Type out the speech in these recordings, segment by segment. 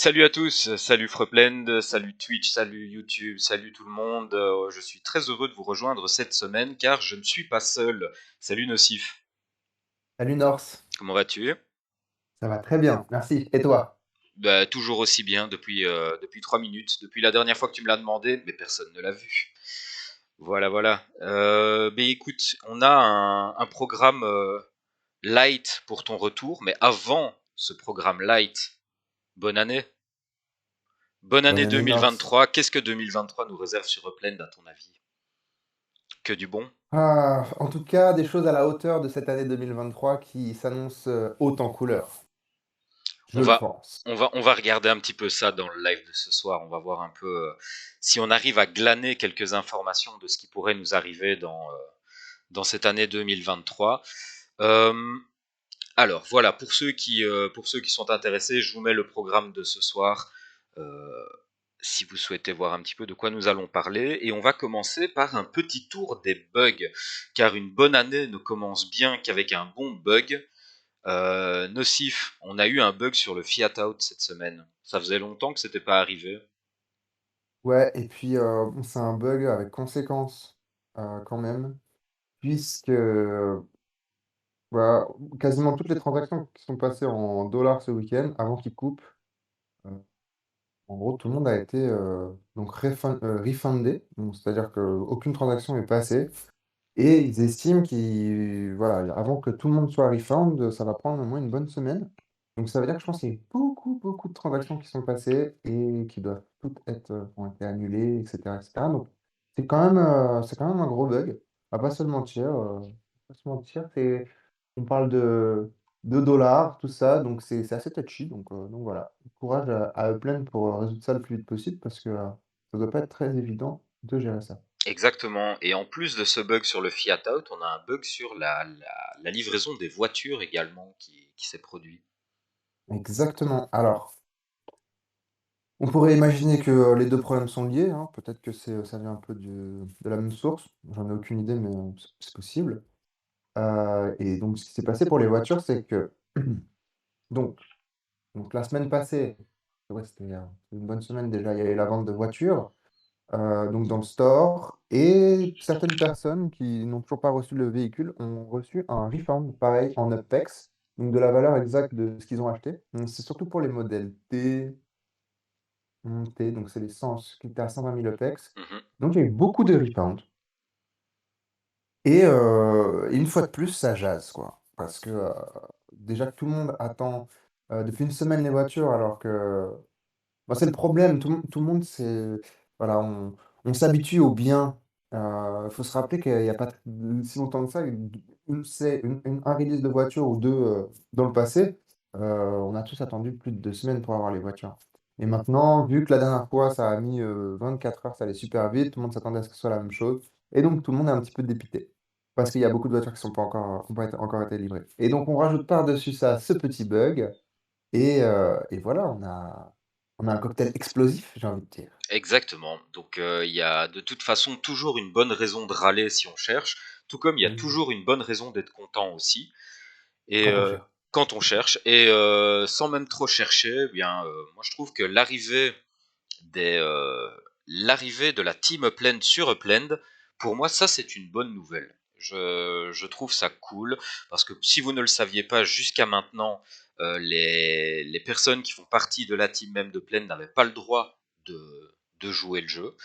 Salut à tous, salut Freplend, salut Twitch, salut YouTube, salut tout le monde. Je suis très heureux de vous rejoindre cette semaine car je ne suis pas seul. Salut Nocif, Salut Norse, comment vas-tu? ça va très bien, merci. Et toi? Bah, toujours aussi bien depuis 3 minutes, depuis la dernière fois que tu me l'as demandé, mais personne ne l'a vu. Voilà, voilà. Mais écoute, on a un programme light pour ton retour, mais avant ce programme light, bonne année. Bonne Bonne année année Norse. 2023. Qu'est-ce que 2023 nous réserve sur Upland à ton avis? Que du bon? En tout cas, des choses à la hauteur de cette année 2023 qui s'annoncent haute en couleurs, On je le va, pense. on va regarder un petit peu ça dans le live de ce soir. On va voir un peu si on arrive à glaner quelques informations de ce qui pourrait nous arriver dans cette année 2023. Euh, alors voilà, pour ceux qui sont intéressés, je vous mets le programme de ce soir. euh, si vous souhaitez voir un petit peu de quoi nous allons parler. Et on va commencer par un petit tour des bugs, car une bonne année ne commence bien qu'avec un bon bug. Nocif, on a eu un bug sur le Fiat Out cette semaine. Ça faisait longtemps que c'était pas arrivé. Ouais, et puis bon, c'est un bug avec conséquences quand même, puisque bah, quasiment toutes les transactions qui sont passées en dollars ce week-end, avant qu'ils coupent, euh, en gros, tout le monde a été donc refundé, donc c'est-à-dire qu'aucune transaction n'est passée. Et ils estiment voilà, avant que tout le monde soit refund, ça va prendre au moins une bonne semaine. Donc ça veut dire que je pense qu'il y a beaucoup, beaucoup de transactions qui sont passées et qui doivent toutes ont été annulées, etc., etc. Donc c'est quand même un gros bug. On va pas se le mentir. Pas se mentir, on parle de dollars, tout ça, donc c'est assez touchy. Donc voilà, courage à Upland pour résoudre ça le plus vite possible parce que ça doit pas être très évident de gérer ça. Exactement. Et en plus de ce bug sur le Fiat Out, on a un bug sur la livraison des voitures également qui s'est produit. Exactement. Alors, on pourrait imaginer que les deux problèmes sont liés, hein. Peut-être que ça vient un peu de la même source. J'en ai aucune idée, mais c'est possible. Et donc, ce qui s'est passé pour les voitures, c'est que donc, donc la semaine passée, ouais, c'était une bonne semaine déjà, il y avait la vente de voitures donc dans le store. Et certaines personnes qui n'ont toujours pas reçu le véhicule ont reçu un refund, pareil, en UPEX, donc de la valeur exacte de ce qu'ils ont acheté. Donc, c'est surtout pour les modèles T, monté, donc c'est les 100 qui étaient à 120 000 OPEX. Mhm. Donc il y a eu beaucoup de refunds. Et une fois de plus, ça jase, quoi. Parce que déjà que tout le monde attend depuis une semaine les voitures, alors que bah, c'est le problème, tout le monde, voilà, on s'habitue au bien. Il faut se rappeler qu'il n'y a pas si longtemps que ça, un release de voiture ou deux dans le passé, on a tous attendu plus de 2 semaines pour avoir les voitures. Et maintenant, vu que la dernière fois, ça a mis 24 heures, ça allait super vite, tout le monde s'attendait à ce que ce soit la même chose. Et donc, tout le monde est un petit peu dépité. Parce qu'il y a beaucoup de voitures qui sont pas encore, qui ont pas encore été livrées. Et donc, on rajoute par-dessus ça ce petit bug. Et voilà, on a un cocktail explosif, j'ai envie de dire. Exactement. Donc il y a de toute façon toujours une bonne raison de râler si on cherche, tout comme il y a Oui, toujours une bonne raison d'être content aussi. Et quand on cherche. quand on cherche, et sans même trop chercher, eh bien, moi je trouve que des, euh, l'arrivée de la team Upland sur Upland, pour moi, ça c'est une bonne nouvelle. Je trouve ça cool parce que si vous ne le saviez pas jusqu'à maintenant, les personnes qui font partie de la team même de Upland n'avaient pas le droit de jouer le jeu,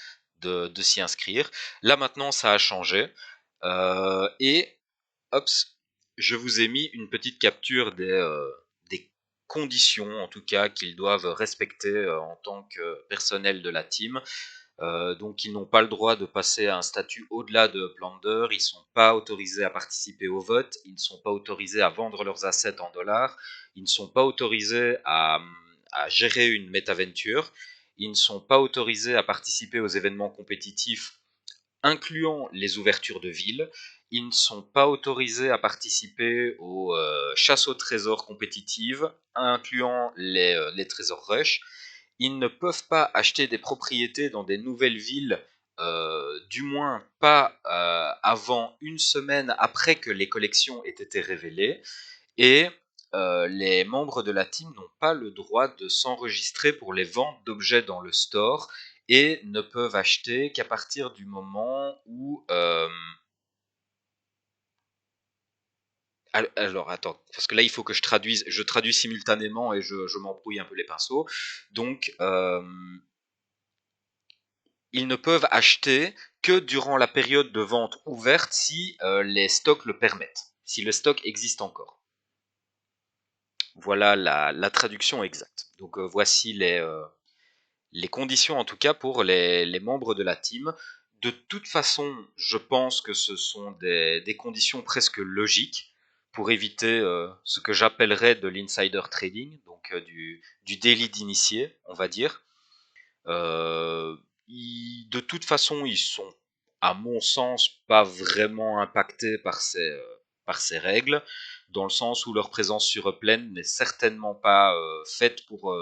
de s'y inscrire. Là maintenant, ça a changé. Et hop, je vous ai mis une petite capture des conditions, en tout cas, qu'ils doivent respecter en tant que personnel de la team. Donc, ils n'ont pas le droit de passer à un statut au-delà de Plunder, ils ne sont pas autorisés à participer au vote, ils ne sont pas autorisés à vendre leurs assets en dollars, ils ne sont pas autorisés à gérer une métaventure, ils ne sont pas autorisés à participer aux événements compétitifs incluant les ouvertures de villes. Ils ne sont pas autorisés à participer aux chasses au trésor compétitives, incluant les trésors rush. Ils ne peuvent pas acheter des propriétés dans des nouvelles villes, du moins pas avant une semaine après que les collections aient été révélées. Et les membres de la team n'ont pas le droit de s'enregistrer pour les ventes d'objets dans le store et ne peuvent acheter qu'à partir du moment où... alors, attends, parce que là, il faut que je traduise. Je traduis simultanément et je m'embrouille un peu les pinceaux. Donc, ils ne peuvent acheter que durant la période de vente ouverte si les stocks le permettent, si le stock existe encore. Voilà la traduction exacte. Donc, voici les conditions en tout cas pour les membres de la team. De toute façon, je pense que ce sont des conditions presque logiques pour éviter ce que j'appellerais de l'insider trading, donc du délit d'initié, on va dire. De toute façon, ils sont, à mon sens, pas vraiment impactés par ces règles, dans le sens où leur présence sur Upland n'est certainement pas faite pour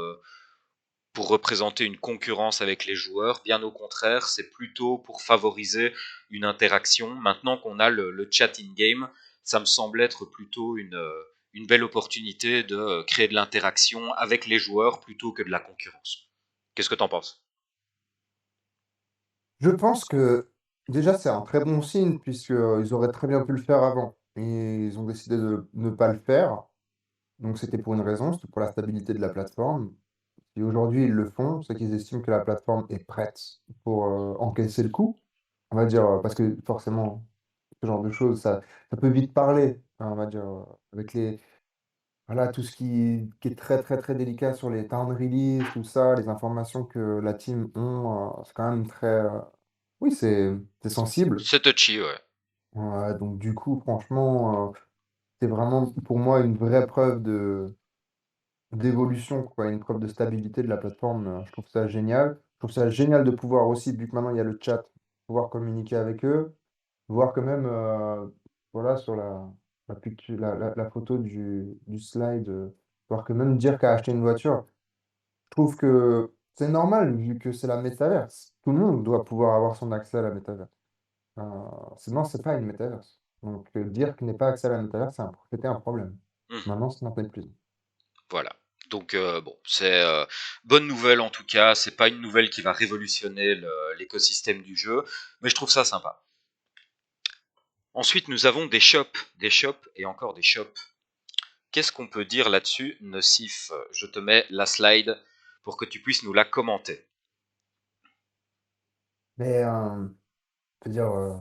représenter une concurrence avec les joueurs. Bien au contraire, c'est plutôt pour favoriser une interaction. Maintenant qu'on a le chat in-game, ça me semble être plutôt une belle opportunité de créer de l'interaction avec les joueurs plutôt que de la concurrence. Qu'est-ce que t'en penses? Je pense que déjà c'est un très bon signe puisque, ils auraient très bien pu le faire avant et ils ont décidé de ne pas le faire. Donc c'était pour une raison, c'était pour la stabilité de la plateforme et aujourd'hui ils le font, c'est qu'ils estiment que la plateforme est prête pour, encaisser le coup. On va dire, parce que forcément, ce genre de choses, ça peut vite parler, hein, on va dire, avec les voilà, tout ce qui est très, très, très délicat sur les time release, tout ça, les informations que la team ont, c'est quand même très, oui, c'est sensible. C'est touchy, ouais. Donc du coup, franchement, c'est vraiment pour moi une vraie preuve de d'évolution, quoi, une preuve de stabilité de la plateforme, je trouve ça génial. Je trouve ça génial de pouvoir aussi, vu que maintenant il y a le chat, pouvoir communiquer avec eux, voir que même, voilà, sur la photo du slide, voir que même dire qu'à acheter une voiture, je trouve que c'est normal vu que c'est la métaverse. Tout le monde doit pouvoir avoir son accès à la métaverse. Heu, Sinon c'est pas une métaverse. Donc, dire qu'il n'est pas accès à la métaverse, c'était un problème. Mhm. Maintenant, ce n'en est plus. Voilà. Donc bon, c'est bonne nouvelle en tout cas. C'est pas une nouvelle qui va révolutionner l'écosystème du jeu, mais je trouve ça sympa. Ensuite, nous avons des shops et encore des shops. Qu'est-ce qu'on peut dire là-dessus, Nocif? Je te mets la slide pour que tu puisses nous la commenter. Mais, je veux dire,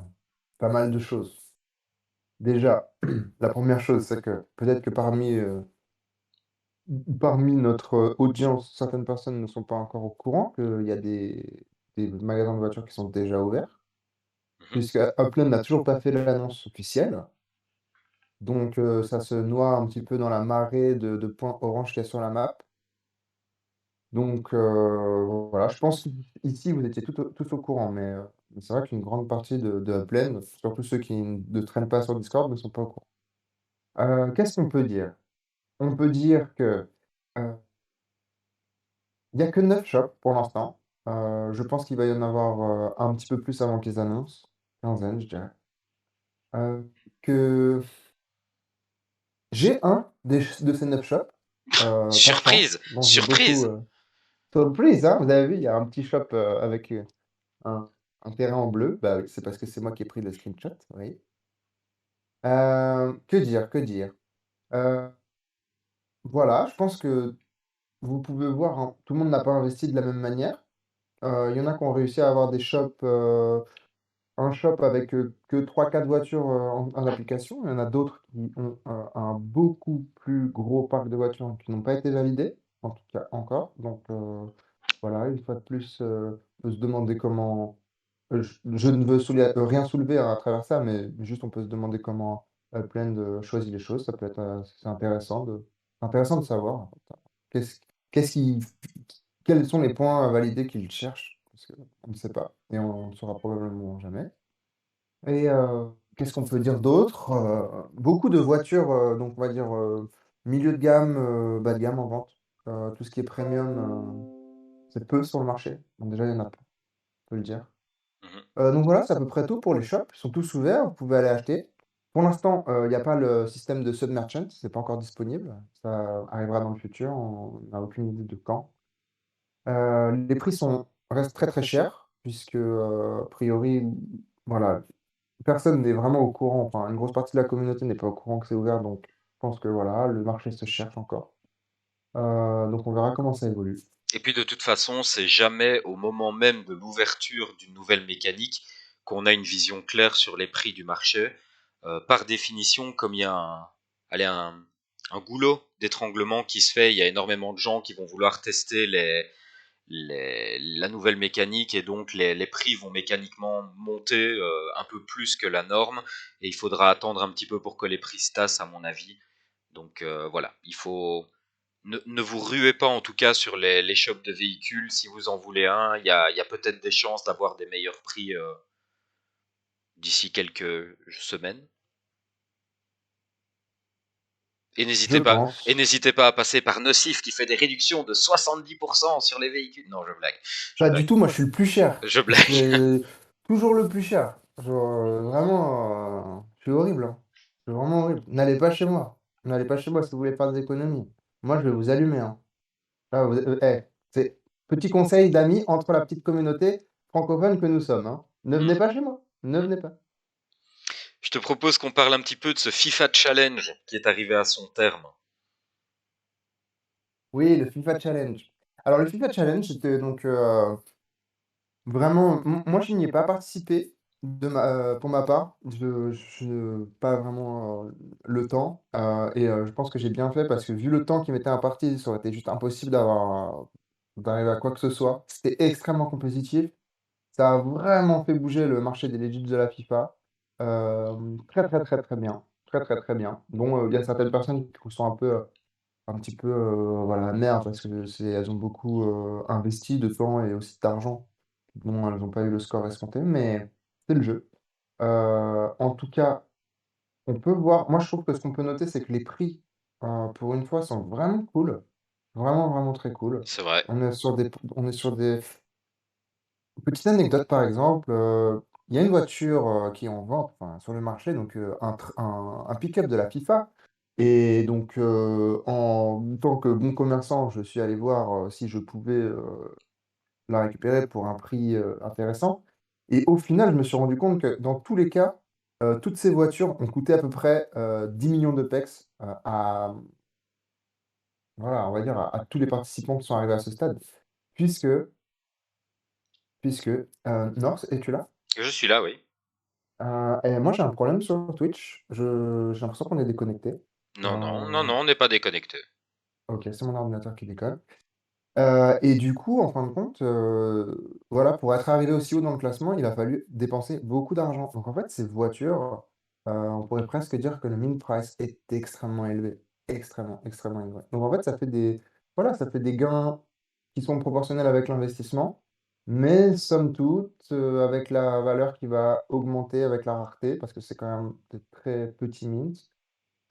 pas mal de choses. Déjà, la première chose, c'est que peut-être que parmi notre, audience, certaines personnes ne sont pas encore au courant qu'il y a des magasins de voitures qui sont déjà ouverts, Mhm. puisque Upland n'a toujours pas fait l'annonce officielle. Donc, ça se noie un petit peu dans la marée de points orange qu'il y a sur la map. Donc, voilà, je pense qu'ici, vous étiez tous au courant, mais c'est vrai qu'une grande partie de Upland, surtout ceux qui ne traînent pas sur Discord, ne sont pas au courant. Qu'est-ce qu'on peut dire? On peut dire que, heu, il y a que 9 shops pour l'instant. Je pense qu'il va y en avoir, un petit peu plus avant qu'ils annoncent, quinzaine, je dirais. Que j'ai un de ces 9 shops, par Surprise, chance, dont j'ai beaucoup, surprise. surprise, hein, vous avez vu, il y a un petit shop, avec, un un terrain en bleu. Bah oui, c'est parce que c'est moi qui ai pris le screenshot, oui. Que dire? Que dire? Heu, voilà, je pense que vous pouvez voir, hein, tout le monde n'a pas investi de la même manière. Il y en a qui ont réussi à avoir des shops, un shop avec, que 3-4 voitures, en application. Il y en a d'autres qui ont, un beaucoup plus gros parc de voitures qui n'ont pas été validées, en tout cas encore. Donc, voilà, une fois de plus, on peut se demander comment, je ne veux rien soulever à travers ça, mais juste on peut se demander comment, Upland, choisit les choses. Ça peut être, c'est intéressant de savoir, en fait. Qu'est-ce qu'est-ce qui Quels sont les points à valider qu'ils cherchent? Parce qu'on ne sait pas et on ne saura probablement jamais. Et qu'est-ce qu'on peut dire d'autre? Beaucoup de voitures, donc on va dire, milieu de gamme, bas de gamme en vente. Tout ce qui est premium, c'est peu sur le marché. Donc déjà, il y en a peu, on peut le dire. Mhm. Donc voilà, c'est à peu près tout pour les shops. Ils sont tous ouverts, vous pouvez aller acheter. Pour l'instant, il n'y a pas le système de submerchant, c'est pas encore disponible. Ça arrivera dans le futur, on n'a aucune idée de quand. Les prix restent très, très chers puisque, a priori, voilà, personne n'est vraiment au courant, enfin, une grosse partie de la communauté n'est pas au courant que c'est ouvert, donc je pense que, voilà, le marché se cherche encore. Donc on verra comment ça évolue. Et puis de toute façon, c'est jamais au moment même de l'ouverture d'une nouvelle mécanique qu'on a une vision claire sur les prix du marché. Par définition, comme il y a allez, un goulot d'étranglement qui se fait, il y a énormément de gens qui vont vouloir tester la nouvelle mécanique et donc les prix vont mécaniquement monter un peu plus que la norme et il faudra attendre un petit peu pour que les prix se tassent à mon avis. Donc voilà, il faut ne vous ruez pas en tout cas sur les shops de véhicules. Si vous en voulez un, il y a peut-être des chances d'avoir des meilleurs prix d'ici quelques semaines. Je Et pense. n'hésitez pas à passer par Nocif qui fait des réductions de 70% sur les véhicules. Non, je blague. Je Pas du blague. tout, moi je suis le plus cher. Je Je blague. suis toujours le plus cher. Genre, vraiment, je suis horrible, hein. Je suis vraiment horrible. N'allez pas chez moi. N'allez pas chez moi si vous voulez faire des économies. Moi, je vais vous allumer, hein. Là, c'est petit conseil d'amis entre la petite communauté francophone que nous sommes, hein. Ne venez pas chez moi. Ne venez pas. Je te propose qu'on parle un petit peu de ce FIFA Challenge qui est arrivé à son terme. Oui, le FIFA Challenge. Alors, le FIFA Challenge, c'était donc vraiment, moi, je n'y ai pas participé pour ma part. Je pas vraiment le temps. Et je pense que j'ai bien fait parce que vu le temps qui m'était imparti, ça aurait été juste impossible d'arriver à quoi que ce soit. C'était extrêmement compétitif. Ça a vraiment fait bouger le marché des legends de la FIFA. Très, très, très, très bien. Très, très, très bien. Bon, il y a certaines personnes qui sont un petit peu, voilà, amères parce que elles ont beaucoup, investi de temps et aussi d'argent. Bon, elles n'ont pas eu le score escompté, mais c'est le jeu. En tout cas, on peut voir moi je trouve que ce qu'on peut noter, c'est que les prix, pour une fois, sont vraiment cool. Vraiment, vraiment très cool. C'est vrai. On est sur des petite anecdote, par exemple, il y a une voiture, qui est en vente, enfin, sur le marché, donc un pick-up de la FIFA et donc en tant que bon commerçant, je suis allé voir, si je pouvais, la récupérer pour un prix, intéressant et au final, je me suis rendu compte que dans tous les cas, toutes ces voitures ont coûté à peu près, 10 000 000 de pex, voilà, on va dire à tous les participants qui sont arrivés à ce stade puisque North, es-tu là? Je suis là, oui. Et moi, j'ai un problème sur Twitch. J'ai l'impression qu'on est déconnecté. Non, non, non, non, on n'est pas déconnecté. OK, c'est mon ordinateur qui déconne. Et du coup, en fin de compte, voilà, pour être arrivé aussi haut dans le classement, il a fallu dépenser beaucoup d'argent. Donc en fait, ces voitures, on pourrait presque dire que le mint price est extrêmement élevé. Extrêmement, extrêmement élevé. Donc en fait, ça fait des gains qui sont proportionnels avec l'investissement, mais somme toute, avec la valeur qui va augmenter avec la rareté, parce que c'est quand même de très petits mints,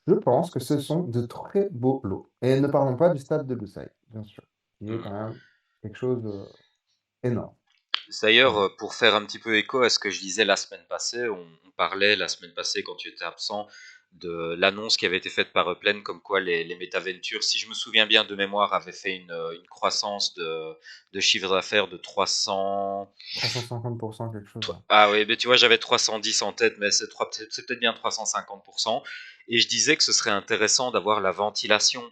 je pense que ce sont de très beaux lots et ne parlons pas du stade de Lusail, bien sûr, qui est quand même quelque chose, énorme, D'ailleurs, énorme. pour faire un petit peu écho à ce que je disais la semaine passée, on parlait la semaine passée quand tu étais absent de l'annonce qui avait été faite par Uplen comme quoi les MetaVentures, si je me souviens bien de mémoire, avaient fait une croissance de chiffre d'affaires de 300. 350 quelque chose, ouais. Ah oui, mais tu vois, j'avais 310 en tête, mais c'est peut-être bien 350%. Et je disais que ce serait intéressant d'avoir la ventilation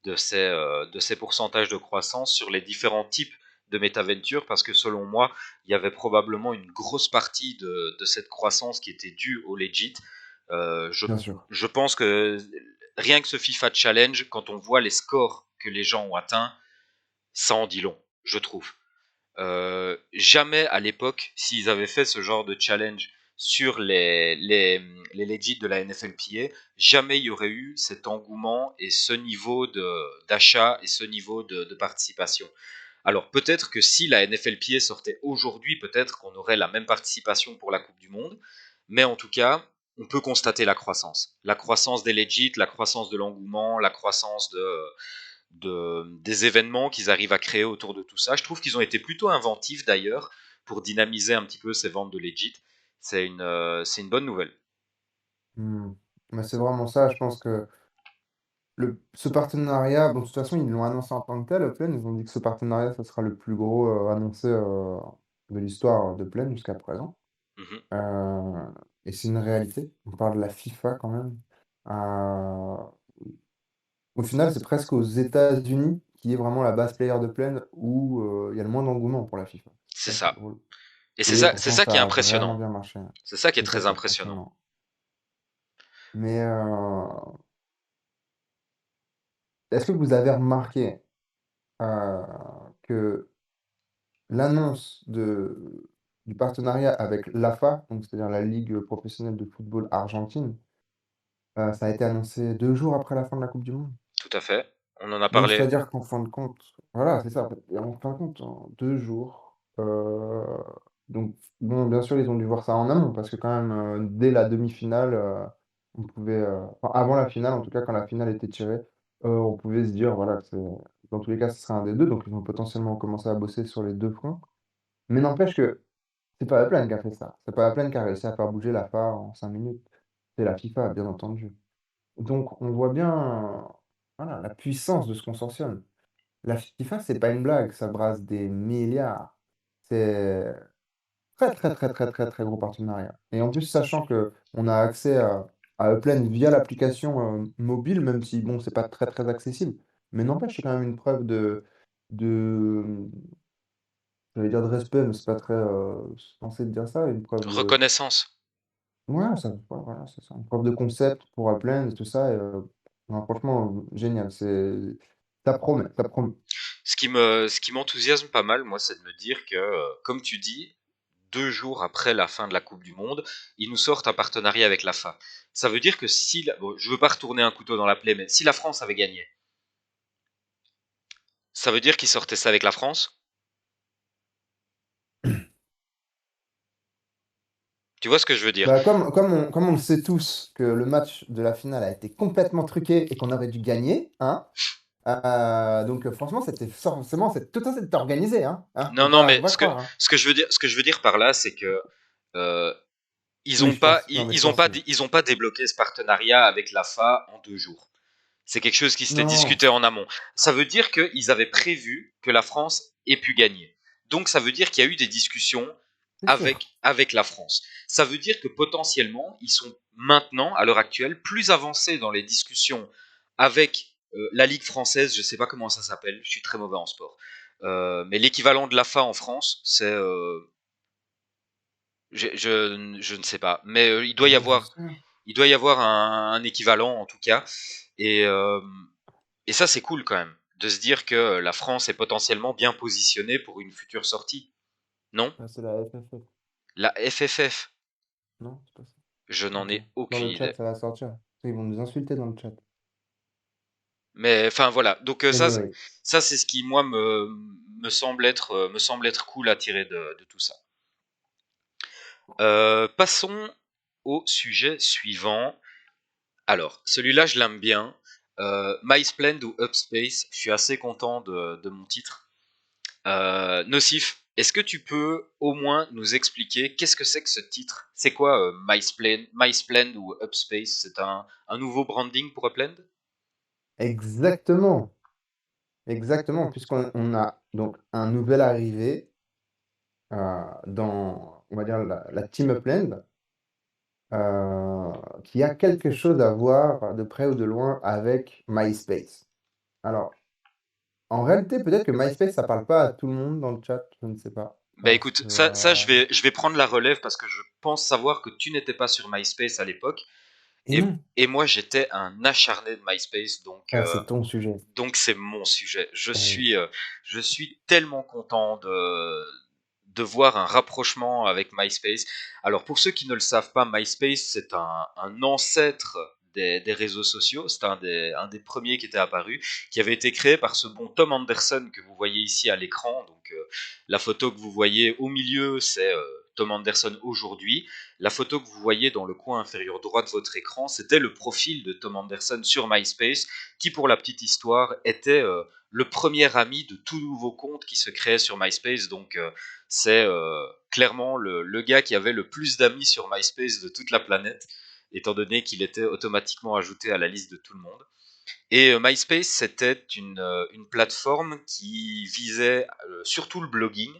de ces pourcentages de croissance sur les différents types de MetaVenture, parce que selon moi, il y avait probablement une grosse partie de cette croissance qui était due au legit. Euh, je, Bien sûr. je pense que rien que ce FIFA Challenge, quand on voit les scores que les gens ont atteints, ça en dit long, je trouve. Jamais à l'époque, s'ils avaient fait ce genre de challenge sur les legits de la NFLPA, jamais il y aurait eu cet engouement et ce niveau d'achat et ce niveau de participation. Alors peut-être que si la NFLPA sortait aujourd'hui, peut-être qu'on aurait la même participation pour la Coupe du Monde, mais en tout cas, on peut constater la croissance. La croissance des legits, la croissance de l'engouement, la croissance des événements qu'ils arrivent à créer autour de tout ça. Je trouve qu'ils ont été plutôt inventifs d'ailleurs pour dynamiser un petit peu ces ventes de legit. C'est une bonne nouvelle. Hmm. Mais c'est vraiment ça, je pense que ce partenariat, bon, de toute façon, ils l'ont annoncé en tant que tel, Upland, ils ont dit que ce partenariat, ça sera le plus gros annoncé de l'histoire de Plane jusqu'à présent. Mhm. Euh, et c'est une réalité. On parle de la FIFA quand même. Euh, Au final, c'est presque aux États-Unis qui est vraiment la base player de Plane où il y a le moins d'engouement pour la FIFA. C'est C'est ça qui est ça. drôle. Et Et c'est pourtant, ça qui est ça a impressionnant. vraiment bien marché. C'est ça qui est C'est ça très qui est impressionnant. impressionnant. Mais est-ce que vous avez remarqué euh, que l'annonce du partenariat avec l'AFA, donc c'est-à-dire la Ligue professionnelle de football argentine, ça a été annoncé 2 jours après la fin de la coupe du monde. Tout à fait. On en a Donc parlé. c'est-à-dire qu'en fin de compte voilà, c'est ça, en fait et en fin de compte, en 2 jours, donc bon, bien sûr, ils ont dû voir ça en amont parce que quand même, dès la demi-finale, on pouvait, enfin avant la finale, en tout cas, quand la finale était tirée, on pouvait se dire, voilà, que c'est dans tous les cas, ce serait un des 2, donc ils ont potentiellement commencé à bosser sur les 2 fronts. Mais n'empêche que c'est pas la Plane qui a fait ça. C'est pas la Plane qui a réussi à faire bouger la FA en 5 minutes. C'est la FIFA, bien entendu. Donc on voit bien, voilà, la puissance de ce consortium. La FIFA, c'est pas une blague, ça brasse des milliards. C'est très, très, très, très, très, très gros partenariat. Et en plus, sachant que on a accès à Upland via l'application mobile, même si bon, c'est pas très, très accessible. Mais n'empêche, c'est quand même une preuve de, j'allais dire de respect, mais c'est pas très censé dire ça, une preuve de Reconnaissance. ouais, ça, ouais, voilà, c'est ça. Une preuve de concept pour Upland et tout ça. Et, non, franchement, génial. Ça promet, ça promet. Ce qui m'enthousiasme pas mal, moi, c'est de me dire que, comme tu dis, 2 jours après la fin de la Coupe du Monde, ils nous sortent un partenariat avec la FA. Ça veut dire que si, bon, je veux pas retourner un couteau dans la plaie, mais si la France avait gagné, ça veut dire qu'ils sortaient ça avec la France. Tu vois ce que je veux dire? Bah, comme on le sait tous que le match de la finale a été complètement truqué et qu'on aurait dû gagner, hein, donc franchement, c'était forcément, tout ça, c'était organisé, hein, Non, non, mais faut pas croire, hein. ce que je veux dire par là, c'est que euh, Oui, je pense. Non, mais je pense, oui. ils ont pas débloqué ce partenariat avec la FA en 2 jours. C'est quelque chose qui s'était Non, discuté en amont. Ça veut dire qu'ils avaient prévu que la France ait pu gagner. Donc ça veut dire qu'il y a eu des discussions c'est sûr. avec la France. Ça veut dire que potentiellement, ils sont maintenant, à l'heure actuelle, plus avancés dans les discussions avec la Ligue française, je ne sais pas comment ça s'appelle, je suis très mauvais en sport. Mais l'équivalent de l'AFA en France, c'est... je ne sais pas. Mais Ouais, je sais. il doit y avoir un équivalent en tout cas. Et, euh, et ça, c'est cool quand même, de se dire que la France est potentiellement bien positionnée pour une future sortie. Non? Ah, c'est la FFF. La FFF, Non, c'est pas ça. je n'en ai Attends. Dans aucune le chat, idée. ça va sortir. Ils vont nous insulter dans le chat. Mais enfin voilà, donc Anyway. ça c'est ce qui moi me semble être cool à tirer de tout ça. Passons au sujet suivant. Alors, celui-là je l'aime bien. MySplend ou Upspace, je suis assez content de mon titre. Nocif, est-ce que tu peux au moins nous expliquer qu'est-ce que c'est que ce titre? C'est quoi MySplend ou Upspace? C'est un nouveau branding pour Upland? Exactement. Exactement, puisqu'on a donc un nouvel arrivé dans, on va dire, la Team Upland, qui a quelque chose à voir de près ou de loin avec MySpace. Alors, en réalité, peut-être que MySpace, ça parle pas à tout le monde dans le chat, je ne sais pas. Bah Parce écoute, que, ça je vais prendre la relève parce que je pense savoir que tu n'étais pas sur MySpace à l'époque et non, et moi j'étais un acharné de MySpace c'est ton sujet. donc c'est mon sujet. Oui. Je suis tellement content de voir un rapprochement avec MySpace. Alors pour ceux qui ne le savent pas, MySpace c'est un ancêtre des réseaux sociaux. C'est un des premiers qui était apparu, qui avait été créé par ce bon Tom Anderson que vous voyez ici à l'écran. Donc la photo que vous voyez au milieu, c'est Tom Anderson aujourd'hui. La photo que vous voyez dans le coin inférieur droit de votre écran, c'était le profil de Tom Anderson sur MySpace, qui pour la petite histoire était le premier ami de tout nouveau compte qui se créait sur MySpace. Donc c'est clairement le gars qui avait le plus d'amis sur MySpace de toute la planète. étant donné qu'il était automatiquement ajouté à la liste de tout le monde. Et MySpace, c'était une plateforme qui visait surtout le blogging,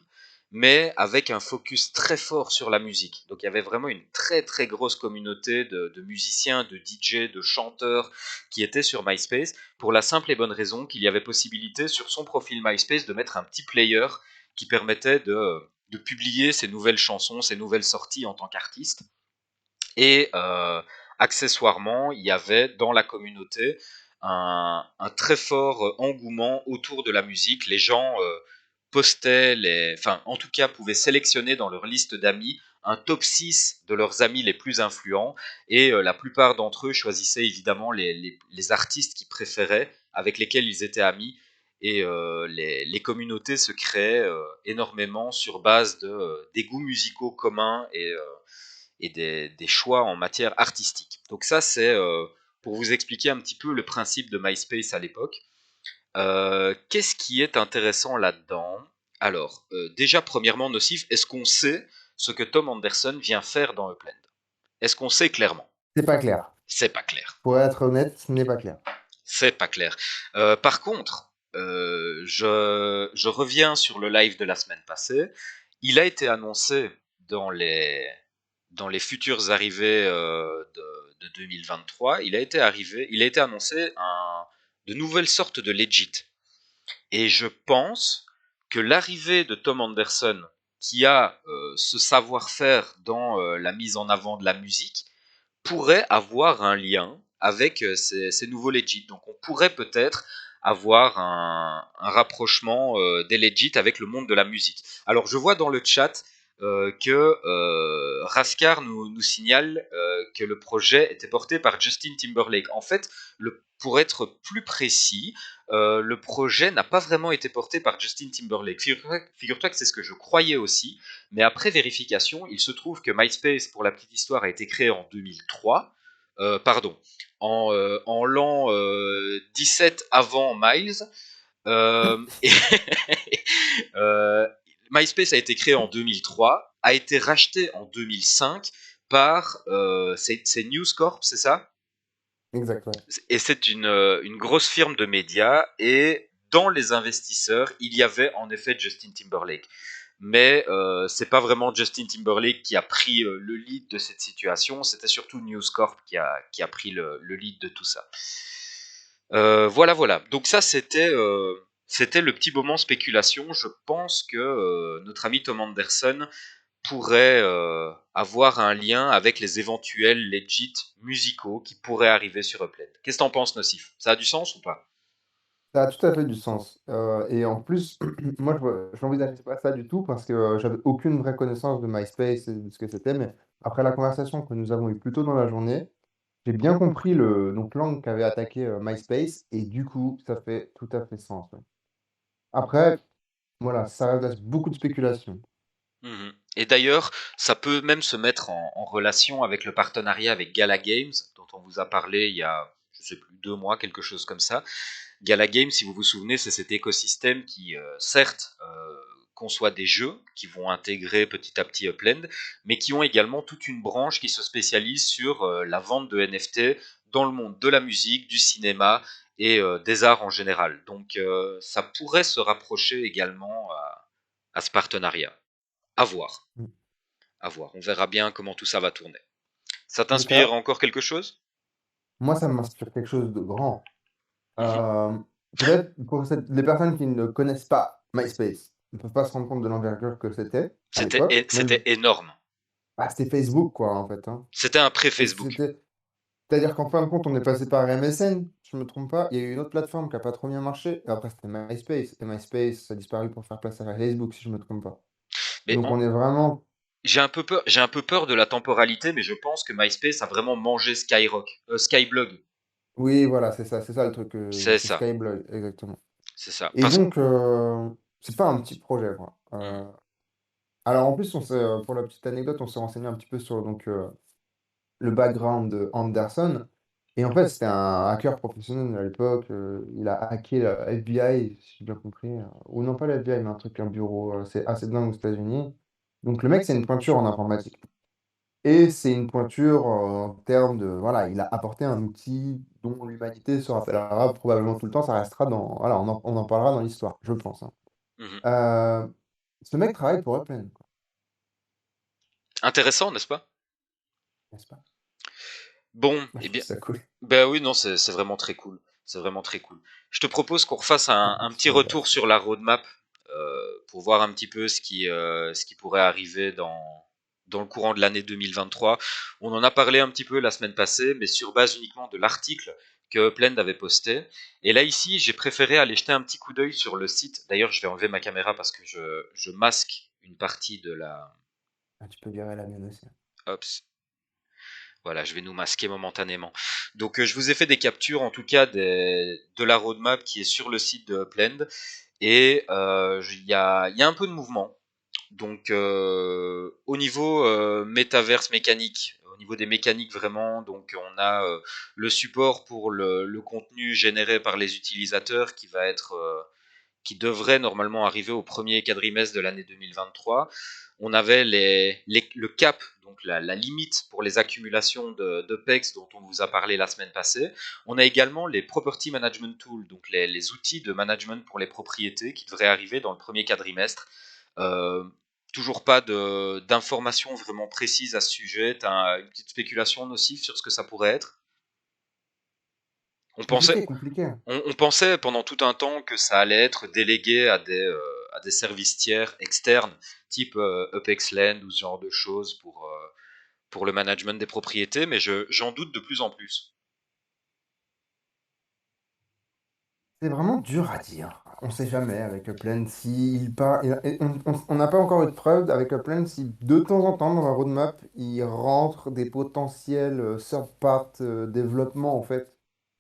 mais avec un focus très fort sur la musique. Donc il y avait vraiment une très très grosse communauté de musiciens, de DJ, de chanteurs qui étaient sur MySpace, pour la simple et bonne raison qu'il y avait possibilité sur son profil MySpace de mettre un petit player qui permettait de publier ses nouvelles chansons, ses nouvelles sorties en tant qu'artiste. Et accessoirement, il y avait dans la communauté un très fort engouement autour de la musique. Les gens postaient, enfin en tout cas pouvaient sélectionner dans leur liste d'amis un top 6 de leurs amis les plus influents, et la plupart d'entre eux choisissaient évidemment les artistes qu'ils préféraient, avec lesquels ils étaient amis, et les communautés se créaient énormément sur base des goûts musicaux communs, et des choix en matière artistique. Donc ça, c'est pour vous expliquer un petit peu le principe de MySpace à l'époque. Qu'est-ce qui est intéressant là-dedans? Alors, déjà, premièrement, Nocif, est-ce qu'on sait ce que Tom Anderson vient faire dans Upland? Est-ce qu'on sait clairement? C'est pas clair. C'est pas clair. Pour être honnête, ce n'est pas clair. C'est pas clair. Par contre, je reviens sur le live de la semaine passée. Il a été annoncé dans les, dans les futures arrivées de 2023. Il a été annoncé de nouvelles sortes de legit. Et je pense que l'arrivée de Tom Anderson, qui a ce savoir-faire dans la mise en avant de la musique, pourrait avoir un lien avec ces nouveaux legit. Donc on pourrait peut-être avoir un rapprochement des legit avec le monde de la musique. Alors je vois dans le chat que Raskar nous signale que le projet était porté par Justin Timberlake. En fait, pour être plus précis, le projet n'a pas vraiment été porté par Justin Timberlake. Figure-toi que c'est ce que je croyais aussi, mais après vérification, il se trouve que MySpace, pour la petite histoire, a été créé en 2003, pardon, en l'an 17 avant Miles. Et euh, MySpace a été créé en 2003, a été racheté en 2005 par c'est News Corp, c'est ça? Exact, ouais. Et c'est une grosse firme de médias, et dans les investisseurs, il y avait en effet Justin Timberlake. Mais c'est pas vraiment Justin Timberlake qui a pris le lead de cette situation, c'était surtout News Corp qui a pris le lead de tout ça. Voilà, voilà. Donc ça, c'était le petit moment spéculation. Je pense que notre ami Tom Anderson pourrait avoir un lien avec les éventuels legit musicaux qui pourraient arriver sur Upland. Qu'est-ce que t'en penses, Nocif? Ça a du sens ou pas? Ça a tout à fait du sens. Et en plus, moi, je n'envisageais pas ça du tout parce que j'avais aucune vraie connaissance de MySpace et de ce que c'était. Mais après la conversation que nous avons eue plus tôt dans la journée, j'ai bien compris donc l'angle qu'avait attaqué MySpace. Et du coup, ça fait tout à fait sens. Ouais. Après, voilà, ça reste beaucoup de spéculation. Mhm. Et d'ailleurs, ça peut même se mettre en relation avec le partenariat avec Gala Games, dont on vous a parlé il y a, je sais plus, 2 mois, quelque chose comme ça. Gala Games, si vous vous souvenez, c'est cet écosystème qui, certes, conçoit des jeux qui vont intégrer petit à petit Upland, mais qui ont également toute une branche qui se spécialise sur la vente de NFT dans le monde de la musique, du cinéma et des arts en général. Donc ça pourrait se rapprocher également à ce partenariat. À voir, Mm. à voir. On verra bien comment tout ça va tourner. Ça En tout t'inspire cas, encore quelque chose? moi, ça m'inspire quelque chose de grand. Mhm. Euh, Peut-être pour les personnes qui ne connaissent pas MySpace, ne peuvent pas se rendre compte de l'envergure que c'était à l'époque. C'était énorme. C'était Facebook, quoi, en fait. Hein. C'était un Et pré-Facebook. c'est-à-dire qu'en fin de compte, on est passé par MSN, si je me trompe pas. Il y a eu une autre plateforme qui a pas trop bien marché. Et après, c'était MySpace. Et MySpace a disparu pour faire place à Facebook, si je me trompe pas. Mais Donc, on est vraiment. j'ai un peu peur de la temporalité, mais je pense que MySpace a vraiment mangé Skyblog. Oui, voilà, c'est ça le truc. C'est C'est ça, Skyblog, exactement. c'est ça. Et donc, c'est pas un petit projet, quoi. Alors, en plus, pour la petite anecdote, on s'est renseigné un petit peu sur donc, le background de Anderson. Et en fait, c'était un hacker professionnel à l'époque. Il a hacké le FBI, si j'ai bien compris. Ou non, pas le FBI, mais un truc, un bureau. C'est assez dingue aux États-Unis. Donc, le mec, c'est une pointure en informatique. Et c'est une pointure en termes de... Voilà, il a apporté un outil dont l'humanité se rappellera probablement tout le temps. Ça restera dans... Voilà, on en parlera dans l'histoire, je pense, hein. Mhm. Euh, Ce mec travaille pour Upland, quoi, Intéressant, n'est-ce pas? n'est-ce pas? Bon, Moi, je eh trouve bien, ça cool. ben oui, non, c'est vraiment très cool. C'est vraiment très cool. Je te propose qu'on refasse un petit C'est retour modeste. sur la roadmap pour voir un petit peu ce qui pourrait arriver dans le courant de l'année 2023. On en a parlé un petit peu la semaine passée, mais sur base uniquement de l'article que Upland avait posté. Et là, ici, j'ai préféré aller jeter un petit coup d'œil sur le site. D'ailleurs, je vais enlever ma caméra parce que je masque une partie de la... Ah, tu peux virer la mienne aussi. Hop, voilà, je vais nous masquer momentanément. Donc, je vous ai fait des captures, en tout cas, de la roadmap qui est sur le site de Upland. Et il y a un peu de mouvement. Donc, au niveau métaverse mécanique, au niveau des mécaniques vraiment, donc on a le support pour le contenu généré par les utilisateurs qui devrait normalement arriver au premier quadrimestre de l'année 2023. On avait le cap, donc la limite pour les accumulations de PEX dont on vous a parlé la semaine passée. On a également les Property Management Tools, donc les outils de management pour les propriétés qui devraient arriver dans le premier quadrimestre. Euh, Toujours pas d'informations vraiment précises à ce sujet. Tu as une petite spéculation nocive sur ce que ça pourrait être. On pensait, Compliqué, compliqué. on pensait pendant tout un temps que ça allait être délégué à des services tiers externes, type UpExLand ou ce genre de choses pour le management des propriétés, mais j'en doute de plus en plus. C'est vraiment dur à dire. On sait jamais avec Upland s'il part. On n'a pas encore eu de preuve avec Upland si de temps en temps dans la roadmap il rentre des potentiels third-part développement en fait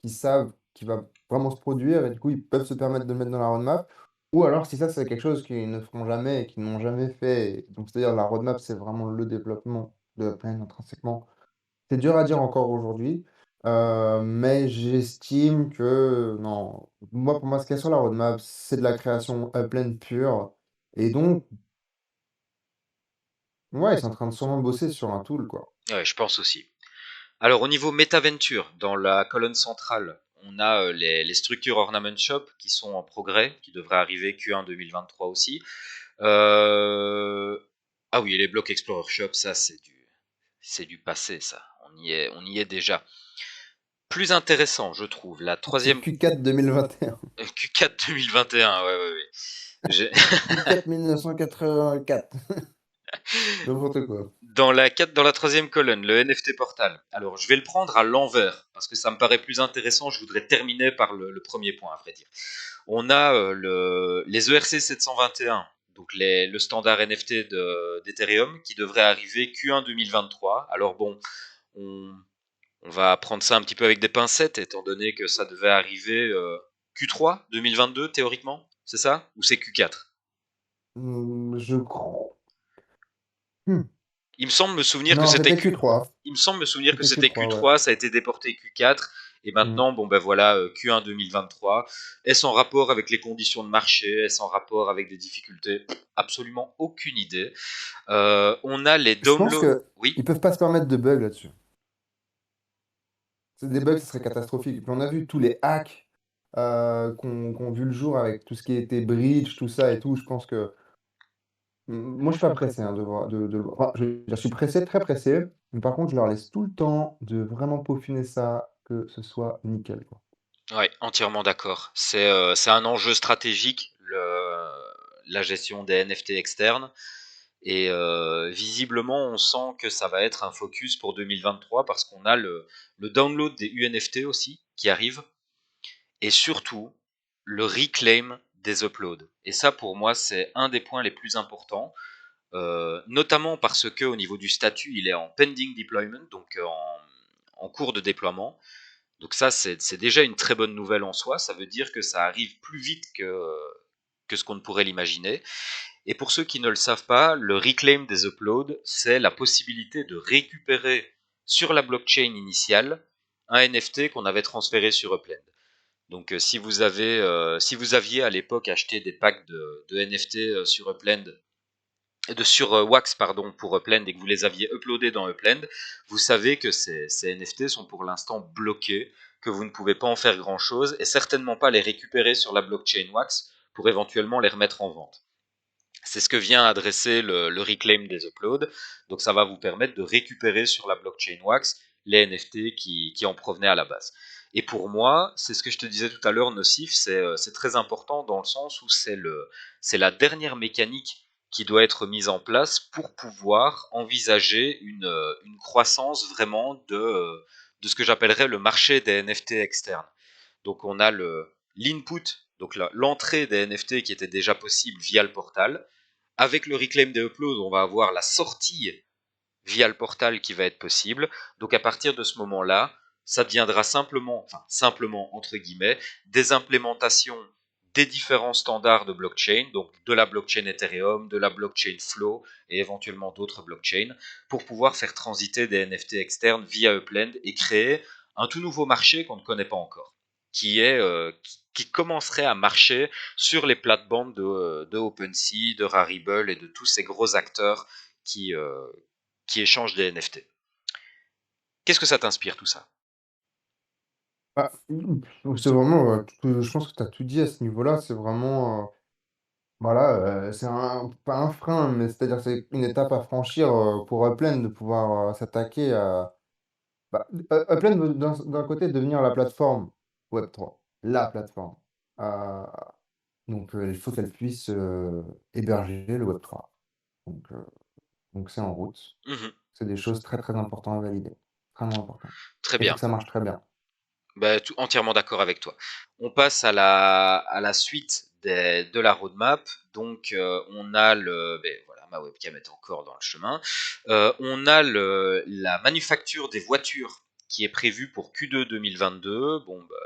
qui savent qui va vraiment se produire et du coup ils peuvent se permettre de le mettre dans la roadmap. Ou alors si ça c'est quelque chose qu'ils ne feront jamais et qu'ils n'ont jamais fait. Donc c'est-à-dire la roadmap c'est vraiment le développement de Upland intrinsèquement. C'est dur à dire encore aujourd'hui, mais j'estime que non, moi pour moi ce qu'il y a sur la roadmap, c'est de la création Upland pure. Et donc, ouais, ils sont en train de sûrement bosser sur un tool, quoi. Ouais, je pense aussi. Alors au niveau MetaVenture, dans la colonne centrale, on a les structures Ornament Shop qui sont en progrès, qui devraient arriver Q1 2023 aussi. Euh, Ah oui, les blocs Explorer Shop, ça c'est du passé, ça. On y est déjà. Plus intéressant, je trouve, la C'est troisième Q4 2021. Q4 2021. Ouais, ouais, ouais. J'ai- Q4 1984. N'importe quoi. Dans la troisième colonne, le NFT Portal. Alors, je vais le prendre à l'envers parce que ça me paraît plus intéressant. Je voudrais terminer par le premier point, à vrai dire. On a les ERC 721, donc le standard NFT d'Ethereum, qui devrait arriver Q1 2023. Alors bon, on, on va prendre ça un petit peu avec des pincettes, étant donné que ça devait arriver Q3 2022, théoriquement. C'est ça? Ou c'est Q4? Je crois. Hmm. Il me semble me souvenir que Non, c'était c'était Q3. Il me semble me souvenir que C'était c'était Q3, ouais. Q3, ça a été déporté Q4, et Hmm. maintenant, bon ben voilà, Q1 2023. Est-ce en rapport avec les conditions de marché? Est-ce en rapport avec des difficultés? Absolument aucune idée. On a les Je pense downloads. que Oui, ils peuvent pas se permettre de bugs là-dessus. C'est des bugs, ce serait catastrophique. Et puis on a vu tous les hacks qu'on vu le jour avec tout ce qui était bridge, tout ça et tout. Je pense que moi je suis pas pressé hein, de voir, de le voir. Enfin, je suis pressé, très pressé. Mais par contre, je leur laisse tout le temps de vraiment peaufiner ça, que ce soit nickel, quoi. ouais, entièrement d'accord. C'est un enjeu stratégique, la gestion des NFT externes. Et visiblement, on sent que ça va être un focus pour 2023 parce qu'on a le download des UNFT aussi qui arrive. Et surtout le reclaim des uploads. Et ça, pour moi, c'est un des points les plus importants, notamment parce que au niveau du statut, il est en pending deployment, donc en cours de déploiement. Donc ça, c'est déjà une très bonne nouvelle en soi. Ça veut dire que ça arrive plus vite que ce qu'on ne pourrait l'imaginer. Et pour ceux qui ne le savent pas, le reclaim des uploads, c'est la possibilité de récupérer sur la blockchain initiale un NFT qu'on avait transféré sur Upland. Donc si vous aviez à l'époque acheté des packs de NFT sur Upland sur Wax pardon pour Upland et que vous les aviez uploadés dans Upland, vous savez que ces NFT sont pour l'instant bloqués, que vous ne pouvez pas en faire grand chose et certainement pas les récupérer sur la blockchain Wax pour éventuellement les remettre en vente. C'est ce que vient adresser le reclaim des uploads. Donc ça va vous permettre de récupérer sur la blockchain Wax les NFT qui en provenaient à la base. Et pour moi, c'est ce que je te disais tout à l'heure, Nocif, c'est très important dans le sens où c'est la dernière mécanique qui doit être mise en place pour pouvoir envisager une croissance vraiment de ce que j'appellerais le marché des NFT externes. Donc on a l'input, donc l'entrée des NFT qui était déjà possible via le portal. Avec le reclaim des uploads, on va avoir la sortie via le portal qui va être possible. Donc à partir de ce moment-là, ça deviendra simplement entre guillemets, des implémentations des différents standards de blockchain, donc de la blockchain Ethereum, de la blockchain Flow et éventuellement d'autres blockchains, pour pouvoir faire transiter des NFT externes via Upland et créer un tout nouveau marché qu'on ne connaît pas encore, qui commencerait à marcher sur les plates-bandes de OpenSea, de Rarible et de tous ces gros acteurs qui, euh, qui échangent des NFT. Qu'est-ce que ça t'inspire tout ça? Ah, c'est vraiment, je pense que tu as tout dit à ce niveau-là. C'est vraiment, voilà, c'est pas un frein, mais c'est-à-dire que c'est une étape à franchir, pour Upland de pouvoir, s'attaquer à bah, Upland veut d'un côté devenir la plateforme Web3, la plateforme. Heu, donc il faut qu'elle puisse, héberger le Web3. Donc heu, donc c'est en route. Mhm. C'est des choses très, très importantes à valider. Extrêmement important. Très Il faut bien. que ça marche très bien. Bah, entièrement d'accord avec toi. On passe à la suite de la roadmap. Donc, on a voilà, ma webcam est encore dans le chemin. On a la manufacture des voitures qui est prévue pour Q2 2022. Bon, bah,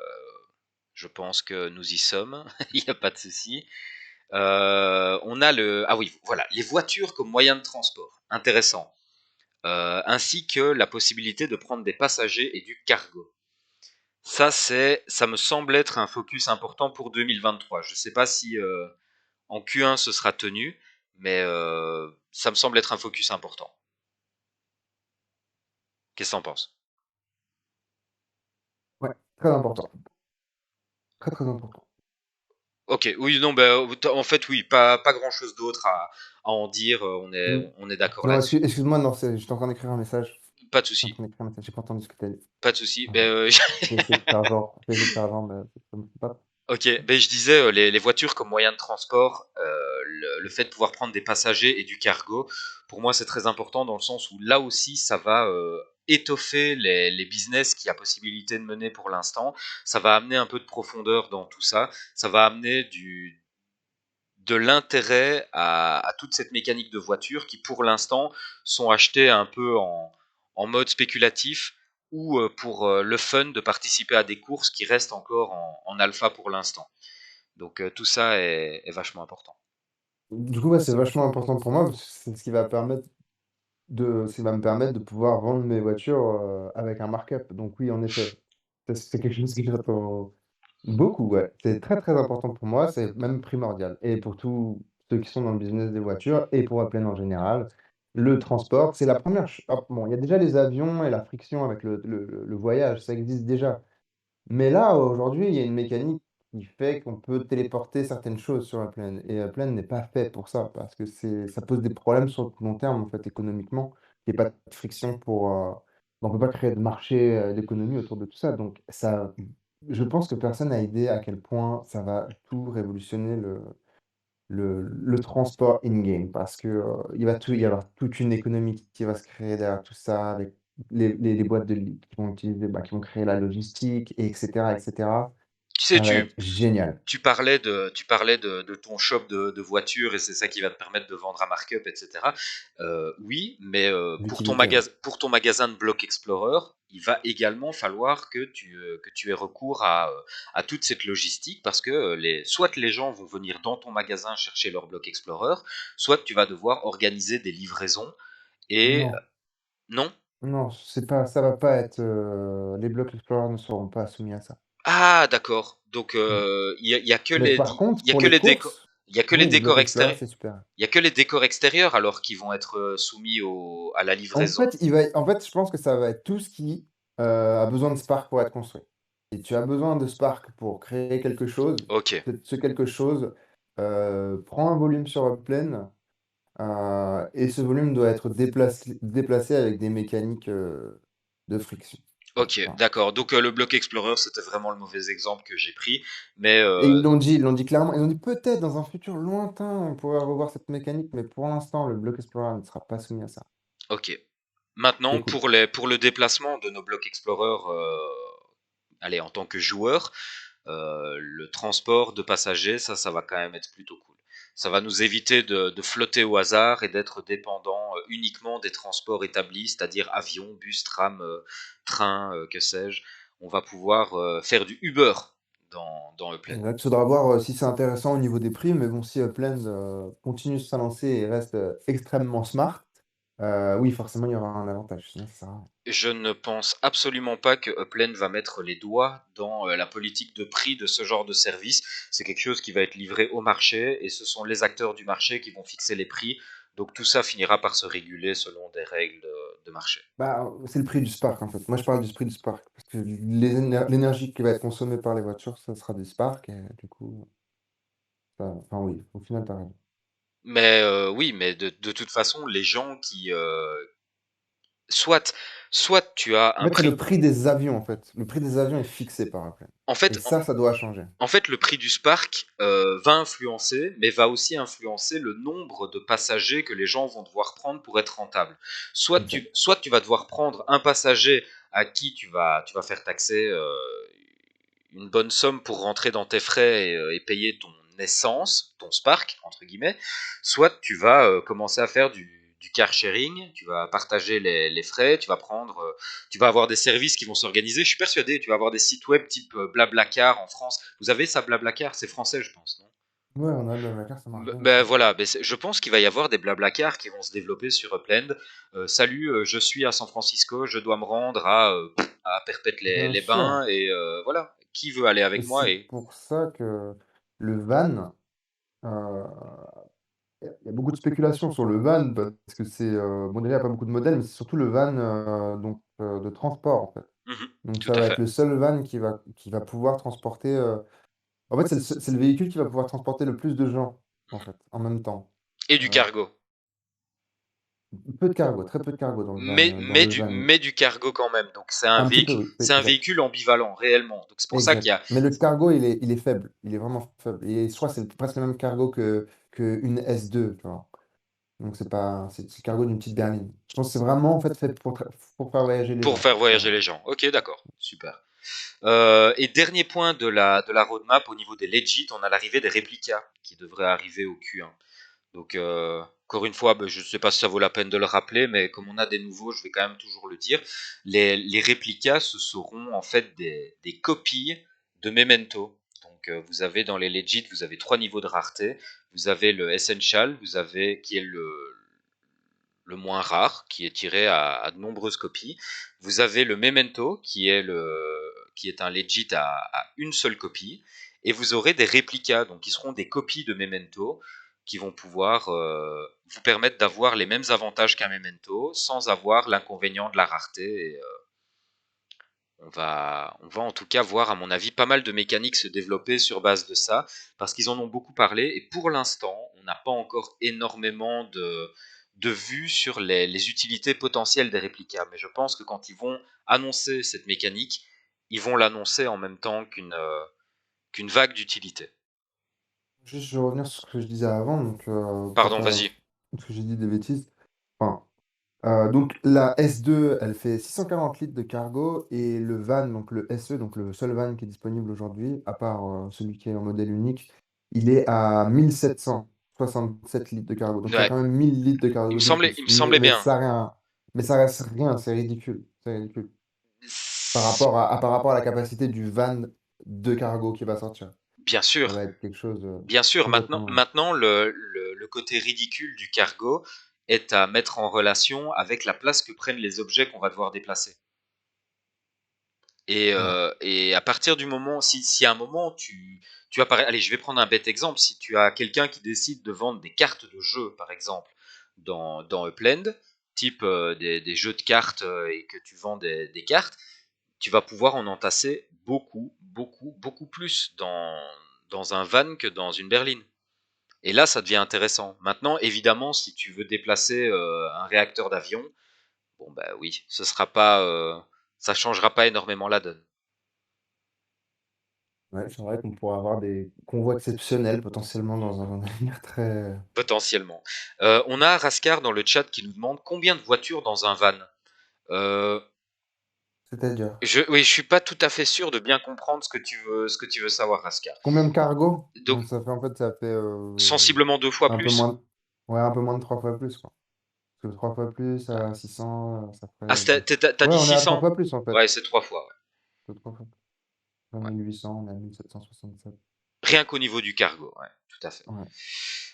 je pense que nous y sommes. Il n'y a pas de souci. On a ah oui, voilà, les voitures comme moyen de transport. Intéressant. Ainsi que la possibilité de prendre des passagers et du cargo. Ça me semble être un focus important pour 2023. Je ne sais pas si en Q1 ce sera tenu, mais ça me semble être un focus important. Qu'est-ce que t'en penses? Ouais, très important. Très, très important. Ok, oui, non, bah, en fait, oui, pas grand-chose d'autre à en dire. Mmh. On est d'accord Non, là-dessus. excuse-moi, non, j'étais en train d'écrire un message. Pas de J'étais en souci, train d'écrire un message, j'ai pas entendu ce que tu as dit. pas de souci. Voilà. Ben, J'ai essayé de faire genre, mais ça me fait pas. ok, ben je disais les voitures comme moyen de transport, le fait de pouvoir prendre des passagers et du cargo, pour moi c'est très important dans le sens où là aussi ça va étoffer les business qu'il y a possibilité de mener pour l'instant, ça va amener un peu de profondeur dans tout ça, ça va amener de l'intérêt à toute cette mécanique de voiture qui pour l'instant sont achetées un peu en mode spéculatif ou pour le fun de participer à des courses qui restent encore en alpha pour l'instant. Donc tout ça est vachement important. Du coup, ouais, c'est vachement important pour moi parce que c'est ce qui va me permettre de pouvoir vendre mes voitures, avec un markup. Donc oui, en effet, c'est quelque chose que j'attends beaucoup, ouais. C'est très, très important pour moi, c'est même primordial et pour tous ceux qui sont dans le business des voitures et pour Apple en général. Le transport, c'est la première ch bon, il y a déjà les avions et la friction avec le voyage, ça existe déjà. Mais là, aujourd'hui, il y a une mécanique qui fait qu'on peut téléporter certaines choses sur la plaine et la plaine n'est pas fait pour ça parce que ça pose des problèmes sur le long terme, en fait, économiquement. Il y a pas de friction pour, on peut pas créer de marché, d'économie autour de tout ça donc ça je pense que personne n'a idée à quel point ça va tout révolutionner le transport in-game parce que, il va tout y avoir toute une économie qui va se créer derrière tout ça avec les boîtes de li qui vont utiliser, qui vont créer la logistique et cetera et cetera. Tu sais, Ça va être génial. tu parlais de ton shop de voitures et c'est ça qui va te permettre de vendre à markup, etc. Oui, mais L'utilité, ouais. pour ton magasin de Block Explorer, il va également falloir que tu aies recours à toute cette logistique parce que soit que les gens vont venir dans ton magasin chercher leur Block Explorer, soit que tu vas devoir organiser des livraisons et Non, non. non, c'est pas ça va pas être, les blocs Explorer ne seront pas soumis à ça. Ah, d'accord. Donc Non. il y a que Mais par contre, il y a pour que les les décors. courses Il y a que les Oui, le décors bloc Explorer, extérieurs. c'est super. Il y a que les décors extérieurs alors qui vont être soumis à la livraison. En fait, je pense que ça va être tout ce qui a besoin de Spark pour être construit. Et tu as besoin de Spark pour créer quelque chose. Ok, Ce quelque chose prend un volume sur Upland et ce volume doit être déplacé avec des mécaniques de friction. Voilà, ok, voilà. d'accord. Donc le bloc Explorer, c'était vraiment le mauvais exemple que j'ai pris. Mais Et ils l'ont dit clairement. Ils ont dit peut-être dans un futur lointain, on pourra revoir cette mécanique, mais pour l'instant, le bloc Explorer ne sera pas soumis à ça. ok. C'est Maintenant, cool. pour le déplacement de nos blocs Explorer, allez, en tant que joueur, le transport de passagers, ça va quand même être plutôt cool. Ça va nous éviter de flotter au hasard et d'être dépendant uniquement des transports établis, c'est-à-dire avion, bus, tram, train, que sais-je. On va pouvoir faire du Uber dans Upland. Là, il faudra voir si c'est intéressant au niveau des prix, mais bon, si Upland continue de s'avancer et reste extrêmement smart, oui, forcément, il y aura un avantage. Sinon, ça sert à rien. Je ne pense absolument pas que Upland va mettre les doigts dans la politique de prix de ce genre de service. C'est quelque chose qui va être livré au marché et ce sont les acteurs du marché qui vont fixer les prix. Donc tout ça finira par se réguler selon des règles de marché. Bah, c'est le prix du Spark, en fait. Moi, je parle du prix du Spark, parce que l'énergie qui va être consommée par les voitures, ça sera du Spark, et du coup, enfin oui, au final, t'as raison. Mais oui, mais de toute façon, les gens qui... soit tu as En un fait, c'est le prix... prix des avions, en fait. Le prix des avions est fixé par Upland. En Et fait, ça doit changer. En fait, le prix du Spark va influencer, mais va aussi influencer le nombre de passagers que les gens vont devoir prendre pour être rentable. Exact. Soit tu vas devoir prendre un passager à qui tu vas faire taxer une bonne somme pour rentrer dans tes frais et payer ton essence, ton Spark, entre guillemets, soit tu vas commencer à faire du car sharing, tu vas partager les frais, tu vas avoir des services qui vont s'organiser. Je suis persuadé, tu vas avoir des sites web type Blablacar en France. Vous avez ça, Blablacar, c'est français, je pense, non? Ouais, on a Blablacar, ça marche bien Ben ici. voilà, je pense qu'il va y avoir des Blablacar qui vont se développer sur Upland. Salut, je suis à San Francisco, je dois me rendre à Perpète Bien les sûr. Bains et voilà. Qui veut aller Et avec moi c'est et pour ça que le van, euh, il y a beaucoup de spéculations sur le van, parce que bon, déjà, il n'y a pas beaucoup de modèles, mais c'est surtout le van donc, de transport, en fait. Mhm, Donc, tout ça à va fait. être le seul van qui va pouvoir transporter. En fait, c'est le véhicule qui va pouvoir transporter le plus de gens, en fait, en même temps. Et du Euh, cargo. Peu de cargo, très peu de cargo dans le van. Mais du cargo quand même. Donc Un petit peu, oui, oui, c'est un exact. véhicule ambivalent, réellement. Donc c'est pour ça qu'il Exact. y a... Mais le cargo, il est faible. Il est vraiment faible. Et je crois que c'est presque le même cargo que une S2, tu vois. Donc c'est le cargo d'une petite berline. Je pense que c'est vraiment en fait fait pour faire voyager les Pour gens, faire quoi. voyager les gens. Ok, d'accord. Super. Et dernier point de la roadmap, au niveau des legit, on a l'arrivée des réplicas qui devraient arriver au Q1. Donc, encore une fois, je ne sais pas si ça vaut la peine de le rappeler, mais comme on a des nouveaux, je vais quand même toujours le dire. Les réplicas, ce seront en fait des copies de Memento. Donc, vous avez dans les legit, vous avez trois niveaux de rareté. Vous avez le Essential, qui est le moins rare, qui est tiré à de nombreuses copies. Vous avez le Memento, qui est un legit à une seule copie. Et vous aurez des réplicas, donc qui seront des copies de Memento, qui vont pouvoir vous permettre d'avoir les mêmes avantages qu'un Memento, sans avoir l'inconvénient de la rareté. Et, on va en tout cas voir, à mon avis, pas mal de mécaniques se développer sur base de ça, parce qu'ils en ont beaucoup parlé, et pour l'instant, on n'a pas encore énormément de vues sur les utilités potentielles des réplicas. Mais je pense que quand ils vont annoncer cette mécanique, ils vont l'annoncer en même temps qu'une vague d'utilité. Juste, je vais revenir sur ce que je disais avant, donc pour Pardon, pas vas-y. parce que j'ai dit des bêtises. Enfin, donc la S2, elle fait 640 litres de cargo et le van, donc le SE, donc le seul van qui est disponible aujourd'hui, à part celui qui est en modèle unique, il est à 1767 litres de cargo. Donc il y a Ouais, quand même 1000 litres de cargo de il plus. me Mais, semblait mais bien. ça rien. Mais ça reste rien, c'est ridicule. C'est ridicule. Par rapport à la capacité du van de cargo qui va sortir. Bien Ça va sûr, être quelque chose bien sûr. complètement. Maintenant le côté ridicule du cargo est à mettre en relation avec la place que prennent les objets qu'on va devoir déplacer. Ouais. Et à partir du moment, si à un moment tu as, allez, je vais prendre un bête exemple, si tu as quelqu'un qui décide de vendre des cartes de jeu, par exemple, dans Upland, type des jeux de cartes et que tu vends des cartes, tu vas pouvoir en entasser beaucoup, beaucoup, beaucoup plus dans un van que dans une berline. Et là, ça devient intéressant. Maintenant, évidemment, si tu veux déplacer un réacteur d'avion, bon bah oui, ce sera pas, ça changera pas énormément la donne. Ouais, c'est vrai qu'on pourrait avoir des convois exceptionnels potentiellement dans un avenir très... Potentiellement. On a Rascar dans le chat qui nous demande combien de voitures dans un van. Euh, C'est-à-dire, oui, je suis pas tout à fait sûr de bien comprendre ce que tu veux savoir, Rascar. combien de cargo? Donc, Donc ça fait en fait, ça fait sensiblement deux fois un peu plus. moins, ouais, un peu moins de 3 fois plus, quoi. Parce que 3 fois plus à 600, ça Ah, ferait... t'as Ouais, dit on est à 3 600? fois plus en fait. Ouais, c'est trois fois. C'est 3 fois. Ouais. 1800, on est à 1767. Rien qu'au niveau du cargo, ouais, tout à fait. Ouais.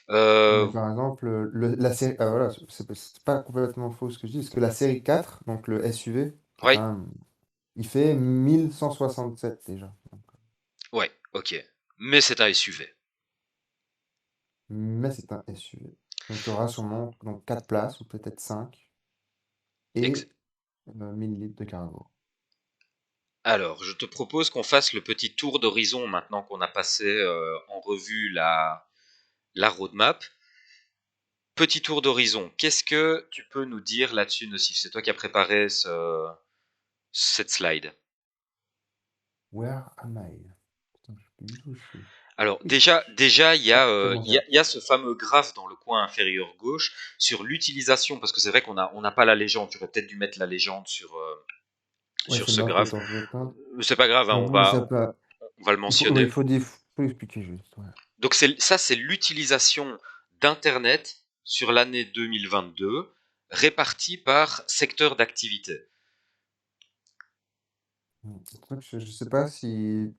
Mais Euh, par exemple, la série, voilà, c'est pas complètement faux ce que je dis, parce que la série 4, donc le SUV, qui est ouais, quand même, il fait 1167 déjà. ouais, ok. Mais c'est un SUV. Mais c'est un SUV. Donc il y aura sûrement donc 4 places, ou peut-être 5 et 1000 litres de cargo. Alors, je te propose qu'on fasse le petit tour d'horizon maintenant qu'on a passé en revue la roadmap. Petit tour d'horizon, qu'est-ce que tu peux nous dire là-dessus, Nocif? C'est toi qui as préparé cette slide. Where am I? Putain, je sais plus du tout où je suis. Alors déjà, Ah, c'est bon, j'ai. il y a ce fameux graphe dans le coin inférieur gauche sur l'utilisation, parce que c'est vrai on n'a pas la légende. J'aurais peut-être dû mettre la légende Ouais, sur c'est de ce ma faute graphe. en fait, hein. C'est pas grave, hein, J'avoue, mais ça peut. on va le Il faut, ouais, mentionner. faut expliquer juste. Ouais. Donc c'est l'utilisation d'Internet sur l'année 2022 répartie par secteur d'activité. C'est vrai que je sais pas si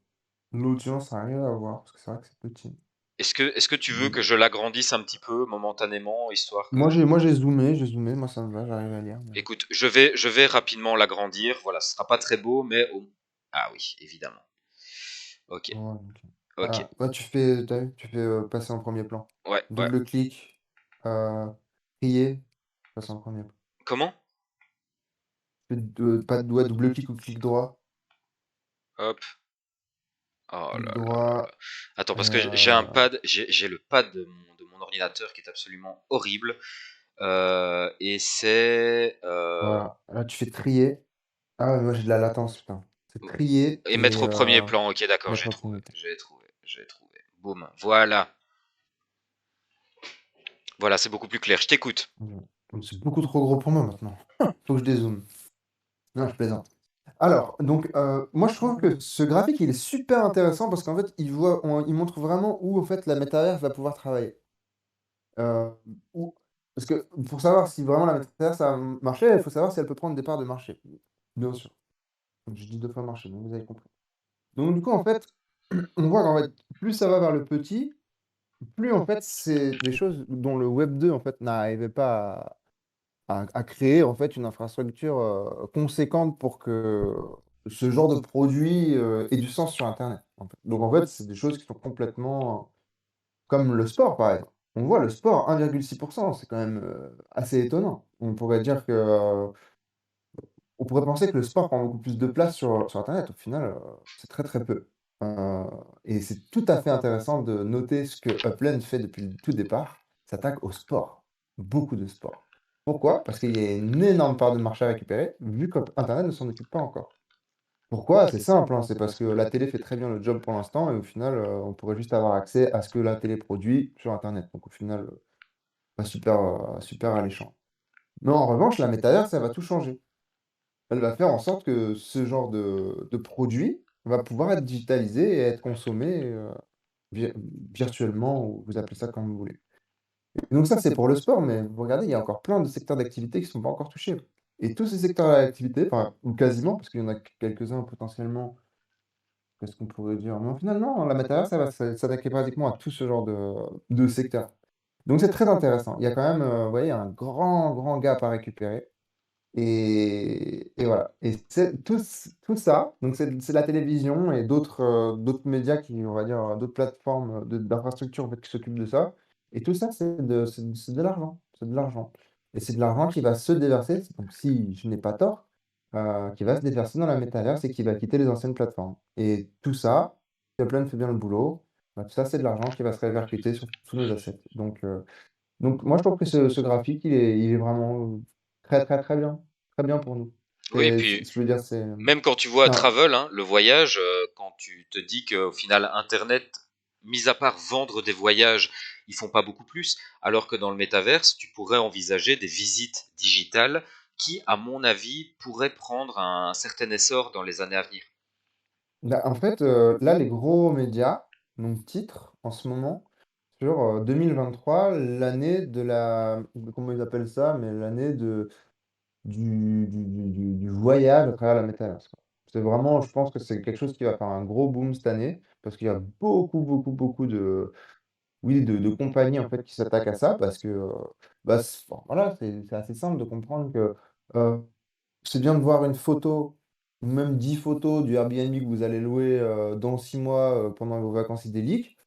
l'audience arrive à voir, parce que c'est vrai que c'est petit. Est-ce que tu veux Mais que je l'agrandisse un petit peu momentanément, histoire que... j'ai zoomé, moi ça me va, j'arrive à lire. Écoute, je vais rapidement l'agrandir. Voilà, ce sera pas très beau, mais... Ah oui, évidemment. Ok, Ouais, ok. ok. Ah, ouais, t'as vu, tu fais passer en premier plan. Ouais, ouais. Double-clic, euh, trier, passer en premier plan. Comment? Pas de doigt, double-clic ou clic droit. Hop. Oh Clic là là là là. droit, Attends, et parce que j'ai un pad, j'ai le pad de mon ordinateur qui est absolument horrible. Et c'est... voilà. Là, tu fais trier. Ah ouais, moi j'ai de la latence, putain. C'est trier Et et mettre au premier plan. Ok, d'accord, mettre en premier plan. j'ai trouvé. Boum, voilà. Voilà, c'est beaucoup plus clair. Je t'écoute. C'est beaucoup trop gros pour moi maintenant. Faut que je dézoome. Non, je plaisante. Alors, donc, moi je trouve que ce graphique, il est super intéressant parce qu'en fait, il montre vraiment où en fait la métavers va pouvoir travailler. Euh, où- Parce que pour savoir si vraiment la métavers ça va marcher, il faut savoir si elle peut prendre des parts de marché. Bien sûr. Donc, je dis 2 fois marché, donc vous avez compris. Donc du coup, en fait, on voit qu'en fait, plus ça va vers le petit, plus en fait, c'est des choses dont le Web 2 en fait n'arrivait pas à créer en fait une infrastructure conséquente pour que ce genre de produit ait du sens sur Internet, en fait. Donc en fait, c'est des choses qui sont complètement comme le sport, par exemple. On voit le sport, 1,6%, c'est quand même assez étonnant. On pourrait dire que, on pourrait penser que le sport prend beaucoup plus de place sur Internet. Au final, c'est très très peu. Euh, et c'est tout à fait intéressant de noter ce que Upland fait depuis le tout départ, s'attaque au sport, beaucoup de sport. Pourquoi? Parce qu'il y a une énorme part de marché à récupérer, vu qu'Internet ne s'en occupe pas encore. Pourquoi? C'est simple, hein, c'est parce que la télé fait très bien le job pour l'instant, et au final, on pourrait juste avoir accès à ce que la télé produit sur Internet. Donc au final, pas super, super alléchant. Mais en revanche, la métavers, ça va tout changer. Elle va faire en sorte que ce genre de produit va pouvoir être digitalisé et être consommé vi- virtuellement, ou vous appelez ça comme vous voulez. Et donc ça, c'est pour le sport, mais vous regardez, il y a encore plein de secteurs d'activité qui ne sont pas encore touchés. Et tous ces secteurs d'activité, enfin, ou quasiment, parce qu'il y en a quelques-uns potentiellement, qu'est-ce qu'on pourrait dire? Mais au final, non, la métavers, ça va s'attaquer pratiquement à tout ce genre de secteurs. Donc c'est très intéressant. Il y a quand même, vous voyez, un grand, grand gap à récupérer. Et voilà. Et c'est tout ça, donc c'est la télévision et d'autres médias qui, on va dire, d'autres plateformes d'infrastructures en fait qui s'occupent de ça. Et tout ça, c'est de l'argent, c'est de l'argent. Et c'est de l'argent qui va se déverser, donc si je n'ai pas tort, qui va se déverser dans la métaverse et qui va quitter les anciennes plateformes. Et tout ça, si Upland fait bien le boulot, bah, tout ça, c'est de l'argent qui va se répercuter sur tous nos assets. Donc moi, je trouve que ce graphique, il est vraiment très, très, très bien pour nous. Oui, puis Je veux dire, c'est même quand tu vois un travel, hein, le voyage, quand tu te dis qu'au final Internet, mis à part vendre des voyages, ils font pas beaucoup plus, alors que dans le métaverse, tu pourrais envisager des visites digitales qui, à mon avis, pourraient prendre un certain essor dans les années à venir. bah, en fait, là, les gros médias, donc titrent en ce moment sur, 2023, l'année de la comment ils appellent ça? Mais l'année du voyage à travers la métaverse, quoi. C'est vraiment je pense que c'est quelque chose qui va faire un gros boom cette année, parce qu'il y a beaucoup, beaucoup, beaucoup de oui, de compagnies, en fait, qui s'attaquent à ça parce que, bah, enfin, voilà, c'est assez simple de comprendre que, heu, c'est bien de voir une photo ou même 10 photos du Airbnb que vous allez louer, dans 6 mois, pendant vos vacances idylliques.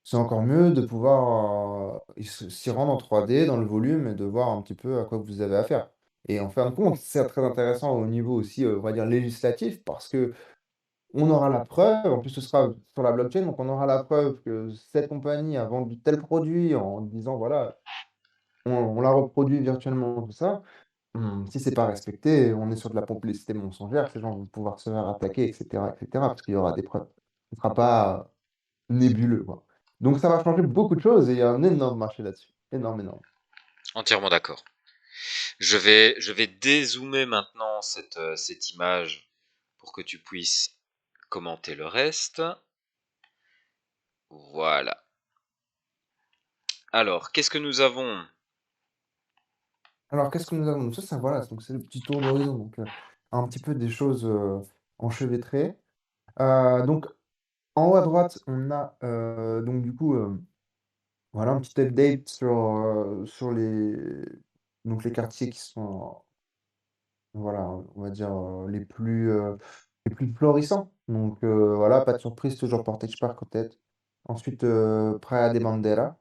C'est encore mieux de pouvoir, s'y rendre en 3D dans le volume et de voir un petit peu à quoi vous avez affaire. Et en fin de compte, c'est très intéressant au niveau aussi, on va dire législatif parce que on aura la preuve, en plus ce sera sur la blockchain, donc on aura la preuve que cette compagnie a vendu tel produit en disant voilà, on l'a reproduit virtuellement, tout ça. Si c'est pas respecté, on est sur de la publicité mensongère, ces gens vont pouvoir se faire attaquer et cetera, parce qu'il y aura des preuves. Ce sera pas nébuleux, quoi. Donc ça va changer beaucoup de choses et il y a un énorme marché là-dessus. Énorme, énorme. Entièrement d'accord. Je vais dézoomer maintenant cette image pour que tu puisses commenter le reste. Voilà. Alors, qu'est-ce que nous avons? Alors qu'est-ce que nous avons? Donc ça, voilà, donc c'est le petit tour d'horizon, donc un petit peu des choses, enchevêtrées. Donc en haut à droite, on a, donc du coup, voilà un petit update sur les quartiers qui sont, voilà, on va dire, les plus florissants. Donc voilà, pas de surprise, toujours Portage Park en tête. Ensuite, Praia de Bandeira.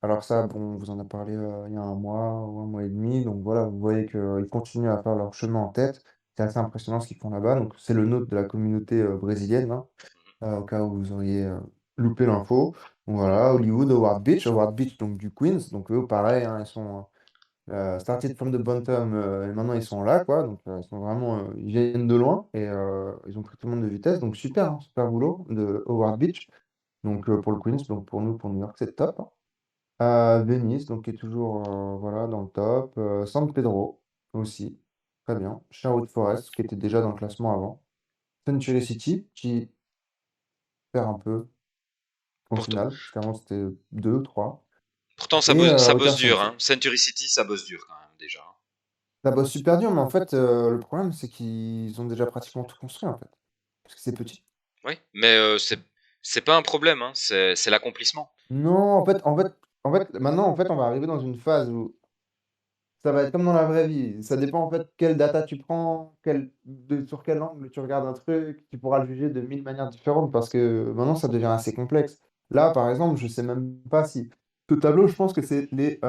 Alors ça, bon, on vous en a parlé, il y a un mois ou un mois et demi. Donc voilà, vous voyez qu'ils continuent à faire leur chemin en tête. C'est assez impressionnant ce qu'ils font là-bas. Donc c'est le nôtre de la communauté, brésilienne, hein, au cas où vous auriez, loupé l'info. Donc voilà, Hollywood, Howard Beach donc du Queens. Donc eux, pareil, hein, ils sont, started from the bottom, et maintenant ils sont là, quoi. Donc ils sont vraiment, ils viennent de loin et ils ont pris tout le monde de vitesse. Donc super, hein, super boulot de Howard Beach. Donc pour le Queens, donc pour nous, pour New York, c'est top, hein. Venise, donc qui est toujours, voilà, dans le top. San Pedro aussi, très bien. Sherwood Forest, qui était déjà dans le classement avant. Century City, qui perd un peu au Pourtant, final, parce qu'avant c'était 2, 3. pourtant Et ça bosse Ocean dur, City. hein. Century City, ça bosse dur quand même déjà. Ça bosse super dur, mais en fait, le problème, c'est qu'ils ont déjà pratiquement tout construit, en fait. Parce que c'est petit. Oui, mais c'est pas un problème, hein. C'est l'accomplissement. Non, maintenant, en fait, on va arriver dans une phase où ça va être comme dans la vraie vie. Ça dépend en fait quelle data tu prends, sur quel angle tu regardes un truc, tu pourras le juger de 1000 manières différentes parce que maintenant ça devient assez complexe. Là, par exemple, je sais même pas si ce tableau, je pense que c'est les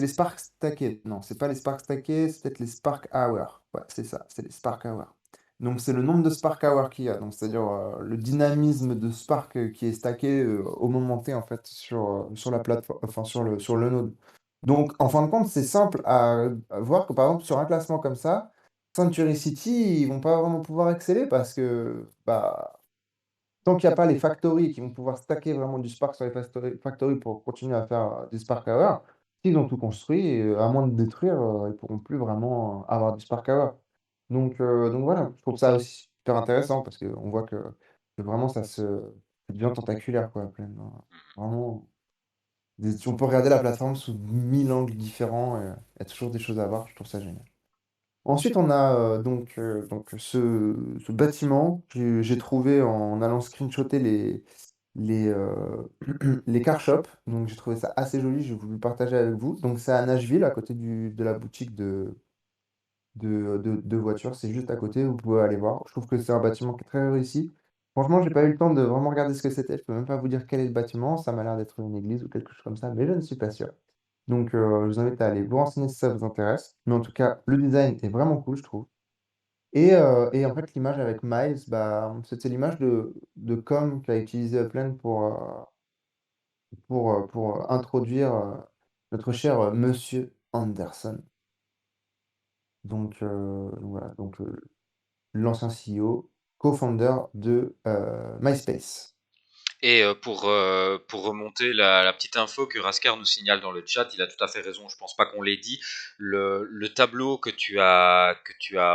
Spark stackés. Non, c'est pas les Spark stackés, c'est peut-être les Spark Hour. Ouais, c'est ça, c'est les Spark Hour. Donc c'est le nombre de Spark Hour qu'il y a. Donc c'est-à-dire le dynamisme de Spark qui est stacké au moment T en fait sur la plateforme, enfin sur le node. Donc, en fin de compte, c'est simple à voir que, par exemple, sur un classement comme ça, Century City, ils vont pas vraiment pouvoir exceller parce que, bah, tant qu'il y a pas les factories qui vont pouvoir stacker vraiment du Spark sur les factories pour continuer à faire, des Spark Hour, s'ils ont tout construit, à moins de détruire, ils pourront plus vraiment avoir du Spark Hour. Donc voilà, je trouve ça aussi super intéressant parce qu'on voit que vraiment ça devient tentaculaire, quoi, plein, vraiment. On peut regarder la plateforme sous 1000 angles différents, il y a toujours des choses à voir, je trouve ça génial. Ensuite, on a, donc ce bâtiment que j'ai trouvé en allant screenshotter les, les car shops, donc j'ai trouvé ça assez joli, j'ai voulu le partager avec vous. Donc c'est à Nashville, à côté de la boutique de de voitures. C'est juste à côté, vous pouvez aller voir. Je trouve que c'est un bâtiment qui est très réussi. Franchement, j'ai pas eu le temps de vraiment regarder ce que c'était. Je peux même pas vous dire quel est le bâtiment. Ça m'a l'air d'être une église ou quelque chose comme ça, mais je ne suis pas sûr. Donc, je vous invite à aller vous renseigner si ça vous intéresse. Mais en tout cas, le design est vraiment cool, je trouve. Et en fait, l'image avec Miles, bah, c'était l'image de com qu'a utilisé Upland pour introduire, notre cher, monsieur Anderson. Donc voilà, l'ancien CEO, co-founder de, MySpace. Et pour remonter la petite info que Raskar nous signale dans le chat, il a tout à fait raison, je pense pas qu'on l'ait dit. Le tableau que tu as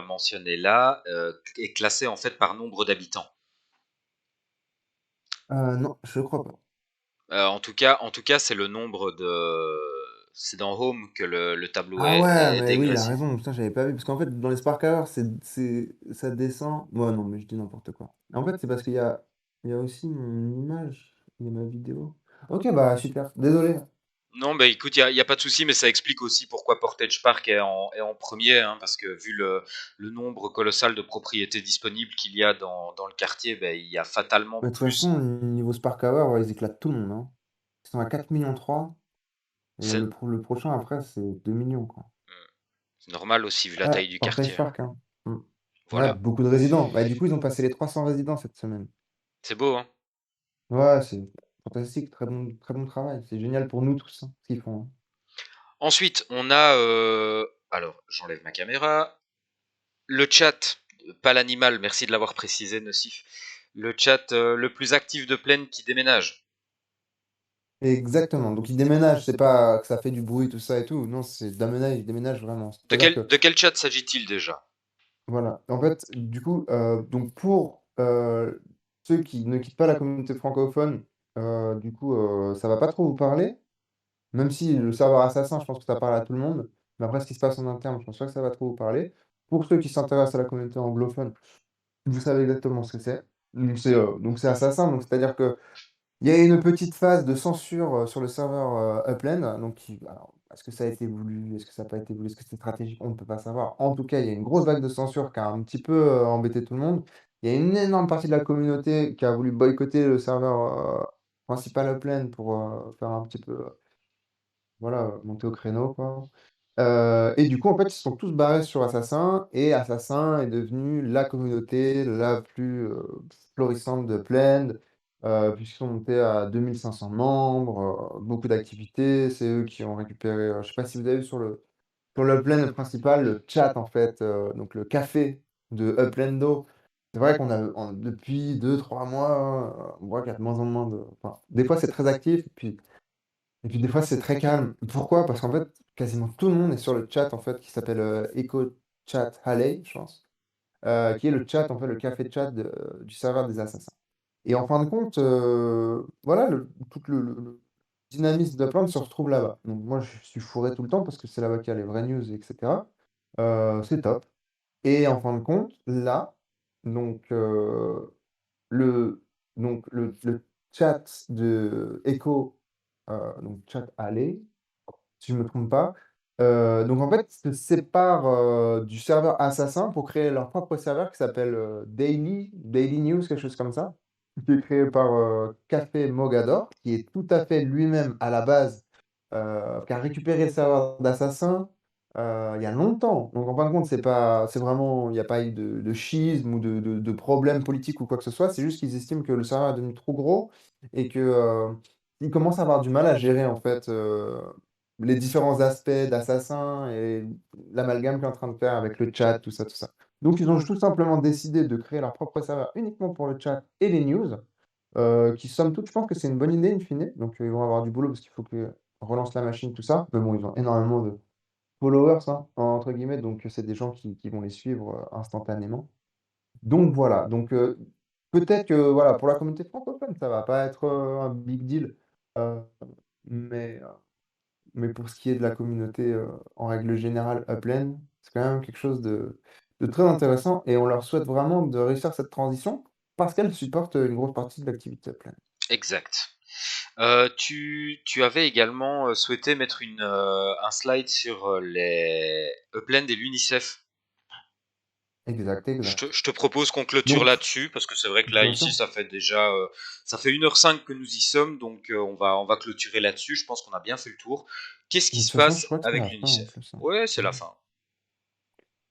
mentionné là est classé en fait par nombre d'habitants. Non, je crois pas. En tout cas, c'est le nombre de. C'est dans Home que le tableau Ah ouais, est mais oui, il a dégressif. raison, putain, j'avais pas vu. Parce qu'en fait, dans les Spark Hours, ça descend. Ouais, non, mais je dis n'importe quoi. En fait, c'est parce qu'il y a aussi mon image, il y a ma vidéo. Ok, bah super, désolé. Non, bah écoute, y a pas de souci, mais ça explique aussi pourquoi Portage Park est en premier, hein, parce que vu le nombre colossal de propriétés disponibles qu'il y a dans le quartier, ben, il y a fatalement Mais de toute façon, plus. niveau Spark Hour, ouais, ils éclatent tout le monde, hein. Ils sont à 4,3 millions, et C'est le prochain après, c'est 2 millions, quoi. c'est normal aussi vu la Ouais, taille du Portage quartier. Park, hein. Mm. Ouais, Voilà. beaucoup de résidents. Bah, du coup, ils ont passé les 300 résidents cette semaine. C'est beau, hein. Ouais, c'est fantastique, très bon travail. C'est génial pour nous tous, hein, ce qu'ils font, hein. Ensuite, on a. Alors, j'enlève ma caméra. Le chat, pas l'animal, merci de l'avoir précisé, Nocif. Le chat le plus actif de Plaine qui déménage. Exactement. Donc ils déménagent, c'est pas que ça fait du bruit, tout ça et tout. Non, c'est déménage, ils déménagent vraiment. C'est-à-dire que, De quel chat s'agit-il déjà? voilà. En fait, du coup, donc pour ceux qui ne quittent pas la communauté francophone, du coup, ça va pas trop vous parler. Même si le serveur assassin, je pense que ça parle à tout le monde. Mais après, ce qui se passe en interne, je pense pas que ça va trop vous parler. Pour ceux qui s'intéressent à la communauté anglophone, vous savez exactement ce que c'est. Donc c'est assassin, donc c'est-à-dire que il y a une petite phase de censure sur le serveur Upland. Donc, alors, est-ce que ça a été voulu? Est-ce que ça n'a pas été voulu? Est-ce que c'était stratégique? On ne peut pas savoir. En tout cas, il y a une grosse vague de censure qui a un petit peu embêté tout le monde. Il y a une énorme partie de la communauté qui a voulu boycotter le serveur principal Upland pour faire un petit peu, voilà, monter au créneau, quoi. Et du coup, en fait, ils se sont tous barrés sur Assassin, et Assassin est devenu la communauté la plus florissante de Plend, puisqu'ils sont montés à 2500 membres, beaucoup d'activités. C'est eux qui ont récupéré, je sais pas si vous avez vu sur le Upland principal, le chat, en fait, donc le café de Uplando. C'est vrai depuis 2 3 mois, on voit qu'il y a de moins en moins de. Enfin, des fois, c'est très actif, et puis des fois, c'est très calme. Pourquoi? Parce qu'en fait, quasiment tout le monde est sur le chat, en fait, qui s'appelle Echo Chat Alley, je pense, qui est le chat, en fait, le café chat du serveur des assassins. Et en fin de compte, voilà, tout le dynamisme de la plante se retrouve là-bas. Donc moi, je suis fourré tout le temps parce que c'est là-bas qu'il y a les vraies news, etc. C'est top. Et en fin de compte, là, donc, le, le chat de Echo, donc chat Alley, si je me trompe pas. Donc en fait, ils se séparent, du serveur assassin pour créer leur propre serveur qui s'appelle, Daily News, quelque chose comme ça, qui est créé par, Café Mogador, qui est tout à fait lui-même à la base, qui a récupéré le serveur d'assassin, il y a longtemps. Donc en fin de compte, c'est vraiment il y a pas eu de schisme ou de problème politique ou quoi que ce soit. C'est juste qu'ils estiment que le serveur est devenu trop gros et que, ils commencent à avoir du mal à gérer en fait, les différents aspects d'Assassin et l'amalgame qu'il est en train de faire avec le chat, tout ça, tout ça. Donc ils ont tout simplement décidé de créer leur propre serveur uniquement pour le chat et les news, qui somme toute, je pense que c'est une bonne idée in fine. Donc ils vont avoir du boulot parce qu'il faut qu'ils relancent la machine, tout ça. Mais bon, ils ont énormément de followers, hein, entre guillemets, donc c'est des gens qui vont les suivre instantanément. Donc voilà, donc peut-être que voilà, pour la communauté francophone, ça va pas être un big deal, euh, mais mais pour ce qui est de la communauté, en règle générale Upland, c'est quand même quelque chose de très intéressant, et on leur souhaite vraiment de réussir cette transition parce qu'elle supporte, une grosse partie de l'activité Upland. Exact. Tu avais également souhaité mettre un slide sur les Upland et l'UNICEF. exact, exact. Je te propose qu'on clôture Donc, là-dessus, parce que c'est vrai que là, bien ici, sûr, ça fait déjà, ça fait 1h05 que nous y sommes, donc on va clôturer là-dessus. Je pense qu'on a bien fait le tour. Qu'est-ce qui de toute se façon, je passe crois que c'est avec la fin en l'UNICEF? plus, hein. Ouais, c'est la Mhm. fin.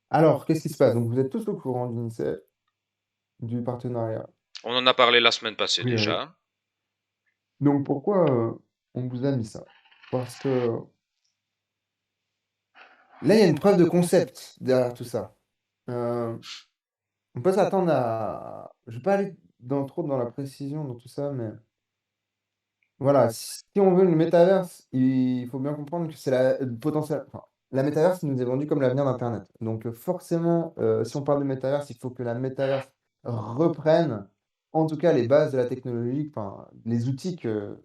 Alors, qu'est-ce qui se passe? Donc, vous êtes tous au courant d'UNICEF, du partenariat, On en a parlé la semaine a passée priori. déjà. Donc, pourquoi on vous a mis ça? Parce que là, il y a une preuve de concept derrière tout ça. Euh, on peut s'attendre à... Je ne vais pas aller trop dans la précision dans tout ça, mais voilà, si on veut le métaverse, il faut bien comprendre que c'est la potentiel. Enfin, la métaverse nous est vendue comme l'avenir d'Internet. Donc forcément, si on parle de métaverse, il faut que la métaverse reprenne, en tout cas, les bases de la technologie, enfin, les outils ce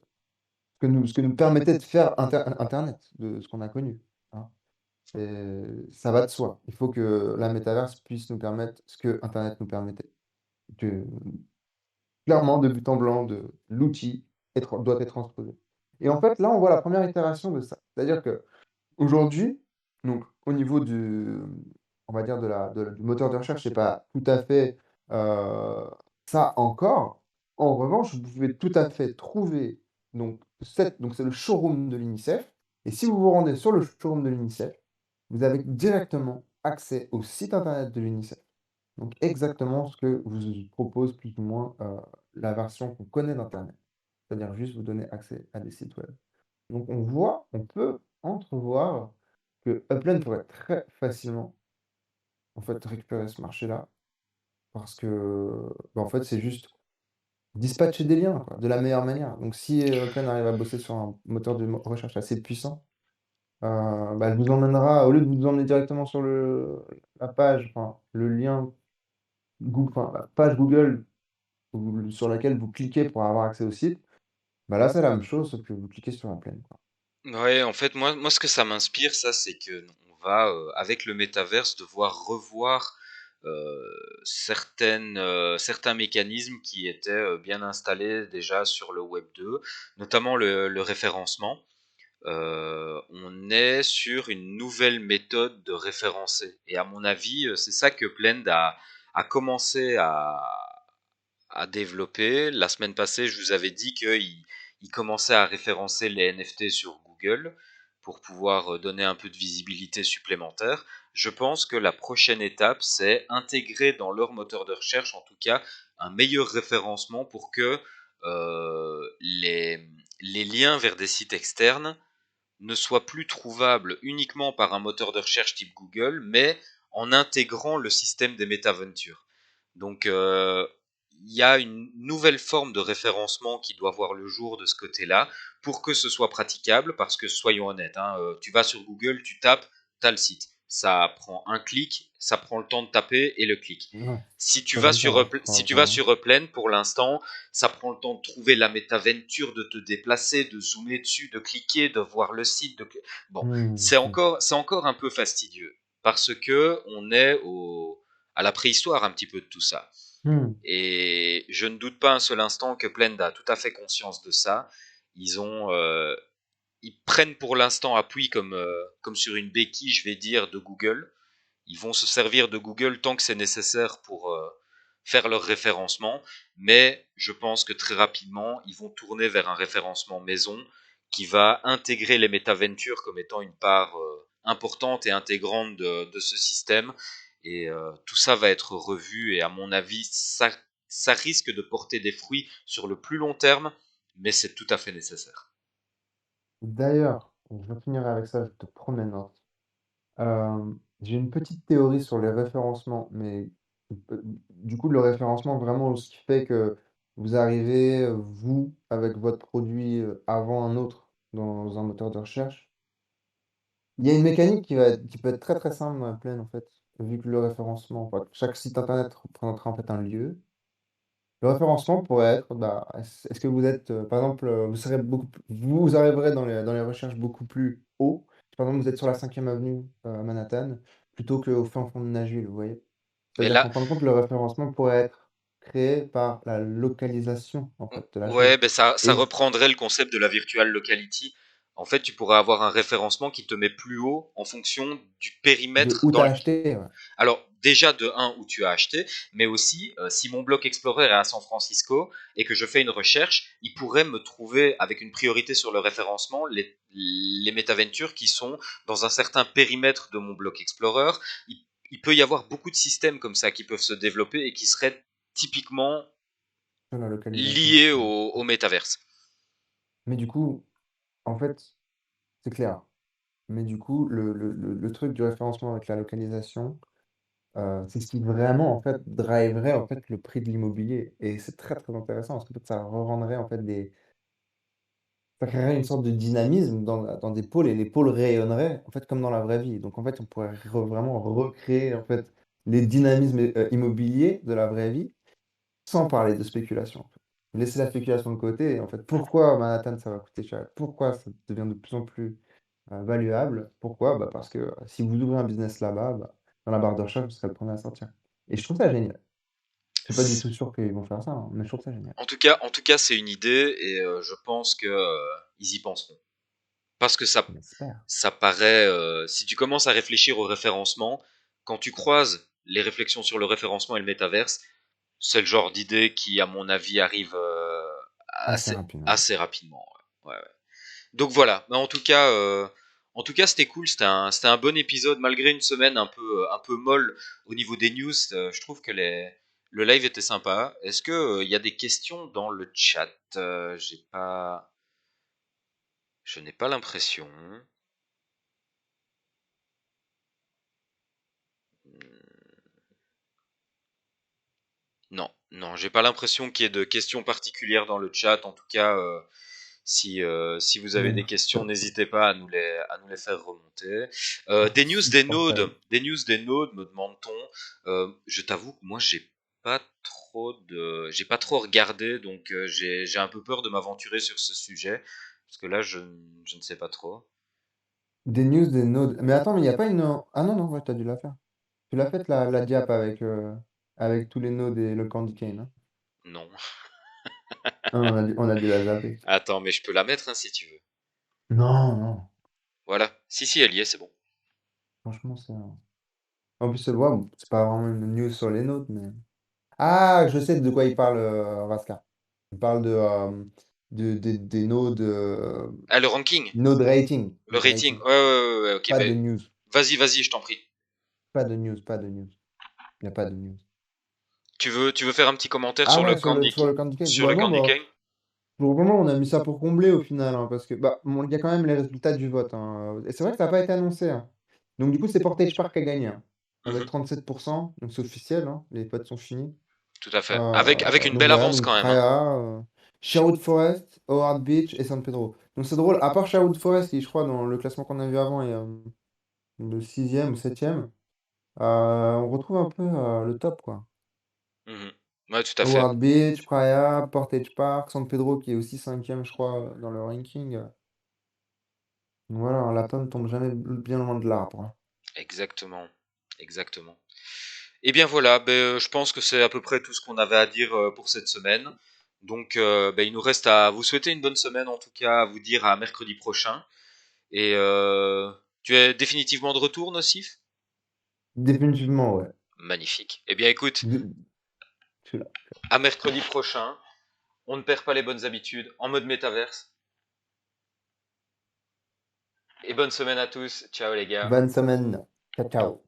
que nous permettait de faire Internet, de ce qu'on a connu, hein. Ça va de soi. Il faut que la métaverse puisse nous permettre ce que Internet nous permettait. Que, clairement, de but en blanc, l'outil doit être transposé. Et en fait, là, on voit la première itération de ça. C'est-à-dire que aujourd'hui, donc, au niveau on va dire du moteur de recherche, c'est pas tout à fait euh, ça encore. En revanche, vous pouvez tout à fait trouver, donc c'est le showroom de l'UNICEF. Et si vous vous rendez sur le showroom de l'UNICEF, vous avez directement accès au site internet de l'UNICEF. Donc exactement ce que vous propose plus ou moins la version qu'on connaît d'Internet. C'est-à-dire juste vous donner accès à des sites web. Donc on peut entrevoir que Upland pourrait très facilement en fait récupérer ce marché-là parce que en fait c'est juste dispatcher des liens quoi, de la meilleure manière. Donc si Upland arrive à bosser sur un moteur de recherche assez puissant, bah, elle vous emmènera, au lieu de vous emmener directement sur la page, enfin, le lien Google, enfin, la page Google sur laquelle vous cliquez pour avoir accès au site, bah là, c'est la même chose, sauf que vous cliquez sur un plane, quoi. Ouais, en fait, moi, ce que ça m'inspire, ça, c'est que on va, avec le métaverse, devoir revoir certains mécanismes qui étaient bien installés déjà sur le Web 2, notamment le référencement. On est sur une nouvelle méthode de référencer. Et à mon avis, c'est ça que Blend a commencé à développer. La semaine passée, je vous avais dit qu'il commençait à référencer les NFT sur Google pour pouvoir donner un peu de visibilité supplémentaire. Je pense que la prochaine étape, c'est intégrer dans leur moteur de recherche, en tout cas, un meilleur référencement pour que les liens vers des sites externes ne soit plus trouvable uniquement par un moteur de recherche type Google, mais en intégrant le système des métaventures. Donc, il y a une nouvelle forme de référencement qui doit voir le jour de ce côté-là pour que ce soit praticable, parce que soyons honnêtes, hein, tu vas sur Google, tu tapes, tu as le site. Ça prend un clic, ça prend le temps de taper et le clic. Ouais, Si tu ça vas donne pas, sur, hein, si tu vas vraiment. sur Upland, pour l'instant, ça prend le temps de trouver la métaventure, de te déplacer, de zoomer dessus, de cliquer, de voir le site. Bon, c'est encore un peu fastidieux parce que on est à la préhistoire un petit peu de tout ça. Hmm. Et je ne doute pas un seul instant que Blend a tout à fait conscience de ça. Ils ont, ils prennent pour l'instant appui comme sur une béquille, je vais dire, de Google. Ils vont se servir de Google tant que c'est nécessaire pour faire leur référencement, mais je pense que très rapidement, ils vont tourner vers un référencement maison qui va intégrer les métaventures comme étant une part importante et intégrante de ce système. Et tout ça va être revu et à mon avis, ça risque de porter des fruits sur le plus long terme, mais c'est tout à fait nécessaire. D'ailleurs, je finirai avec ça, je te promets, Nord. J'ai une petite théorie sur les référencements, mais du coup, le référencement, vraiment, ce qui fait que vous arrivez, vous, avec votre produit, avant un autre dans un moteur de recherche. Il y a une mécanique qui peut être très très simple dans la plaine, en fait, vu que le référencement, enfin, chaque site internet représentera en fait un lieu. Le référencement pourrait être, bah, est-ce que vous êtes, par exemple, vous arriverez dans les recherches beaucoup plus haut. Si, par exemple, vous êtes sur la 5e avenue à Manhattan, plutôt qu'au fin fond de Nashville, vous voyez? Et C'est-à-dire là, qu'en fin de compte, le référencement pourrait être créé par la localisation, en fait, de la ouais, chose. ben ça Et reprendrait le concept de la virtual locality. En fait, tu pourrais avoir un référencement qui te met plus haut en fonction du de périmètre où dans t'as acheté, ouais. alors, déjà de un où tu as acheté, mais aussi si mon bloc Explorer est à San Francisco et que je fais une recherche, il pourrait me trouver avec une priorité sur le référencement les métaventures qui sont dans un certain périmètre de mon bloc Explorer. Il peut y avoir beaucoup de systèmes comme ça qui peuvent se développer et qui seraient typiquement Sur la localisation. liés Ouais. au métaverse. Mais du coup, en fait, c'est clair. Mais du coup, le truc du référencement avec la localisation, c'est ce qui vraiment, en fait, driverait, en fait, le prix de l'immobilier. Et c'est très, très intéressant parce que peut-être ça rendrait, en fait, ça créerait une sorte de dynamisme dans des pôles et les pôles rayonneraient, en fait, comme dans la vraie vie. Donc, en fait, on pourrait vraiment recréer, en fait, les dynamismes immobiliers de la vraie vie sans parler de spéculation, en fait. Laisser la spéculation de côté, en fait. Pourquoi Manhattan, ça va coûter cher? Pourquoi ça devient de plus en plus valuable? Pourquoi? Bah, parce que si vous ouvrez un business là-bas, bah, dans la barre de recherche, vous serez le premier à sortir. Et je trouve ça génial. Je suis pas du tout sûr qu'ils vont faire ça, hein, mais je trouve ça génial. En tout cas, c'est une idée et je pense que ils y penseront. Parce que On espère. ça paraît, si tu commences à réfléchir au référencement, quand tu croises les réflexions sur le référencement et le métaverse, c'est le genre d'idée qui, à mon avis, arrive Assez assez, rapidement. assez rapidement. Ouais. Ouais, ouais. Donc voilà. Mais en tout cas, c'était cool. C'était un bon épisode malgré une semaine un peu molle au niveau des news. Je trouve que le live était sympa. Est-ce que il y a des questions dans le chat? Je n'ai pas l'impression. Non, non, j'ai pas l'impression qu'il y ait de questions particulières dans le chat. En tout cas, si vous avez des Bon, questions, top. n'hésitez pas à nous les faire remonter. Ah, Des news, des nodes, insupportable. des news, des nodes, me demande-t-on. Je t'avoue que moi, j'ai pas trop regardé, donc j'ai un peu peur de m'aventurer sur ce sujet parce que là, je ne sais pas trop. Des news, des nodes. Mais attends, mais il n'y a pas une. Ah non, non, ouais, t'as dû la faire. Tu l'as faite, la diap avec tous les nodes et le candy cane, hein. Non. Ah, on a dû la zapper. Attends, mais je peux la mettre hein, si tu veux. Non, non. Voilà. Si, elle y est, c'est bon. Franchement, c'est. En plus, ouais, bon, c'est pas vraiment une news sur les nodes, mais. Ah, je sais de quoi il parle, Raska. Il parle des nodes, Ah, le ranking, node rating. le Node rating. rating. Ouais, ouais, ouais, ouais, ok. Pas Ben, de news. vas-y, je t'en prie. Pas de news, pas de news. Il n'y a pas de news. Tu veux faire un petit commentaire Ah sur le ouais, sur le, candy, sur le candy cane. sur Bah le non, candy bah. cane? Pour le moment, on a mis ça pour combler au final, hein, parce que bah, bon, il y a quand même les résultats du vote, hein. Et c'est vrai que ça n'a pas été annoncé, hein. Donc du coup, c'est Portage Park qui a gagné, hein, avec Mhm, 37%, donc c'est officiel, hein, les votes sont finis. tout à fait. Avec une Donc belle voilà, avance donc quand même, hein. Praia, Sherwood Forest, Howard Beach et San Pedro. Donc c'est drôle, à part Sherwood Forest, qui je crois dans le classement qu'on a vu avant est le sixième ou septième, on retrouve un peu le top, quoi. Mhm. Ouais, tout à fait. Howard Beach, Praia, Portage Park, San Pedro qui est aussi cinquième, je crois, dans le ranking. Donc voilà, hein, la pomme tombe jamais bien loin de l'arbre, hein. Exactement. Exactement. Et bien voilà, ben, je pense que c'est à peu près tout ce qu'on avait à dire pour cette semaine. Donc ben, il nous reste à vous souhaiter une bonne semaine, en tout cas à vous dire à mercredi prochain. Et tu es définitivement de retour, Nocif? Définitivement, ouais. Magnifique. Eh bien écoute, Dé- je suis là. à mercredi prochain, on ne perd pas les bonnes habitudes en mode métaverse. Et bonne semaine à tous. Ciao les gars. Bonne semaine. Ciao, ciao.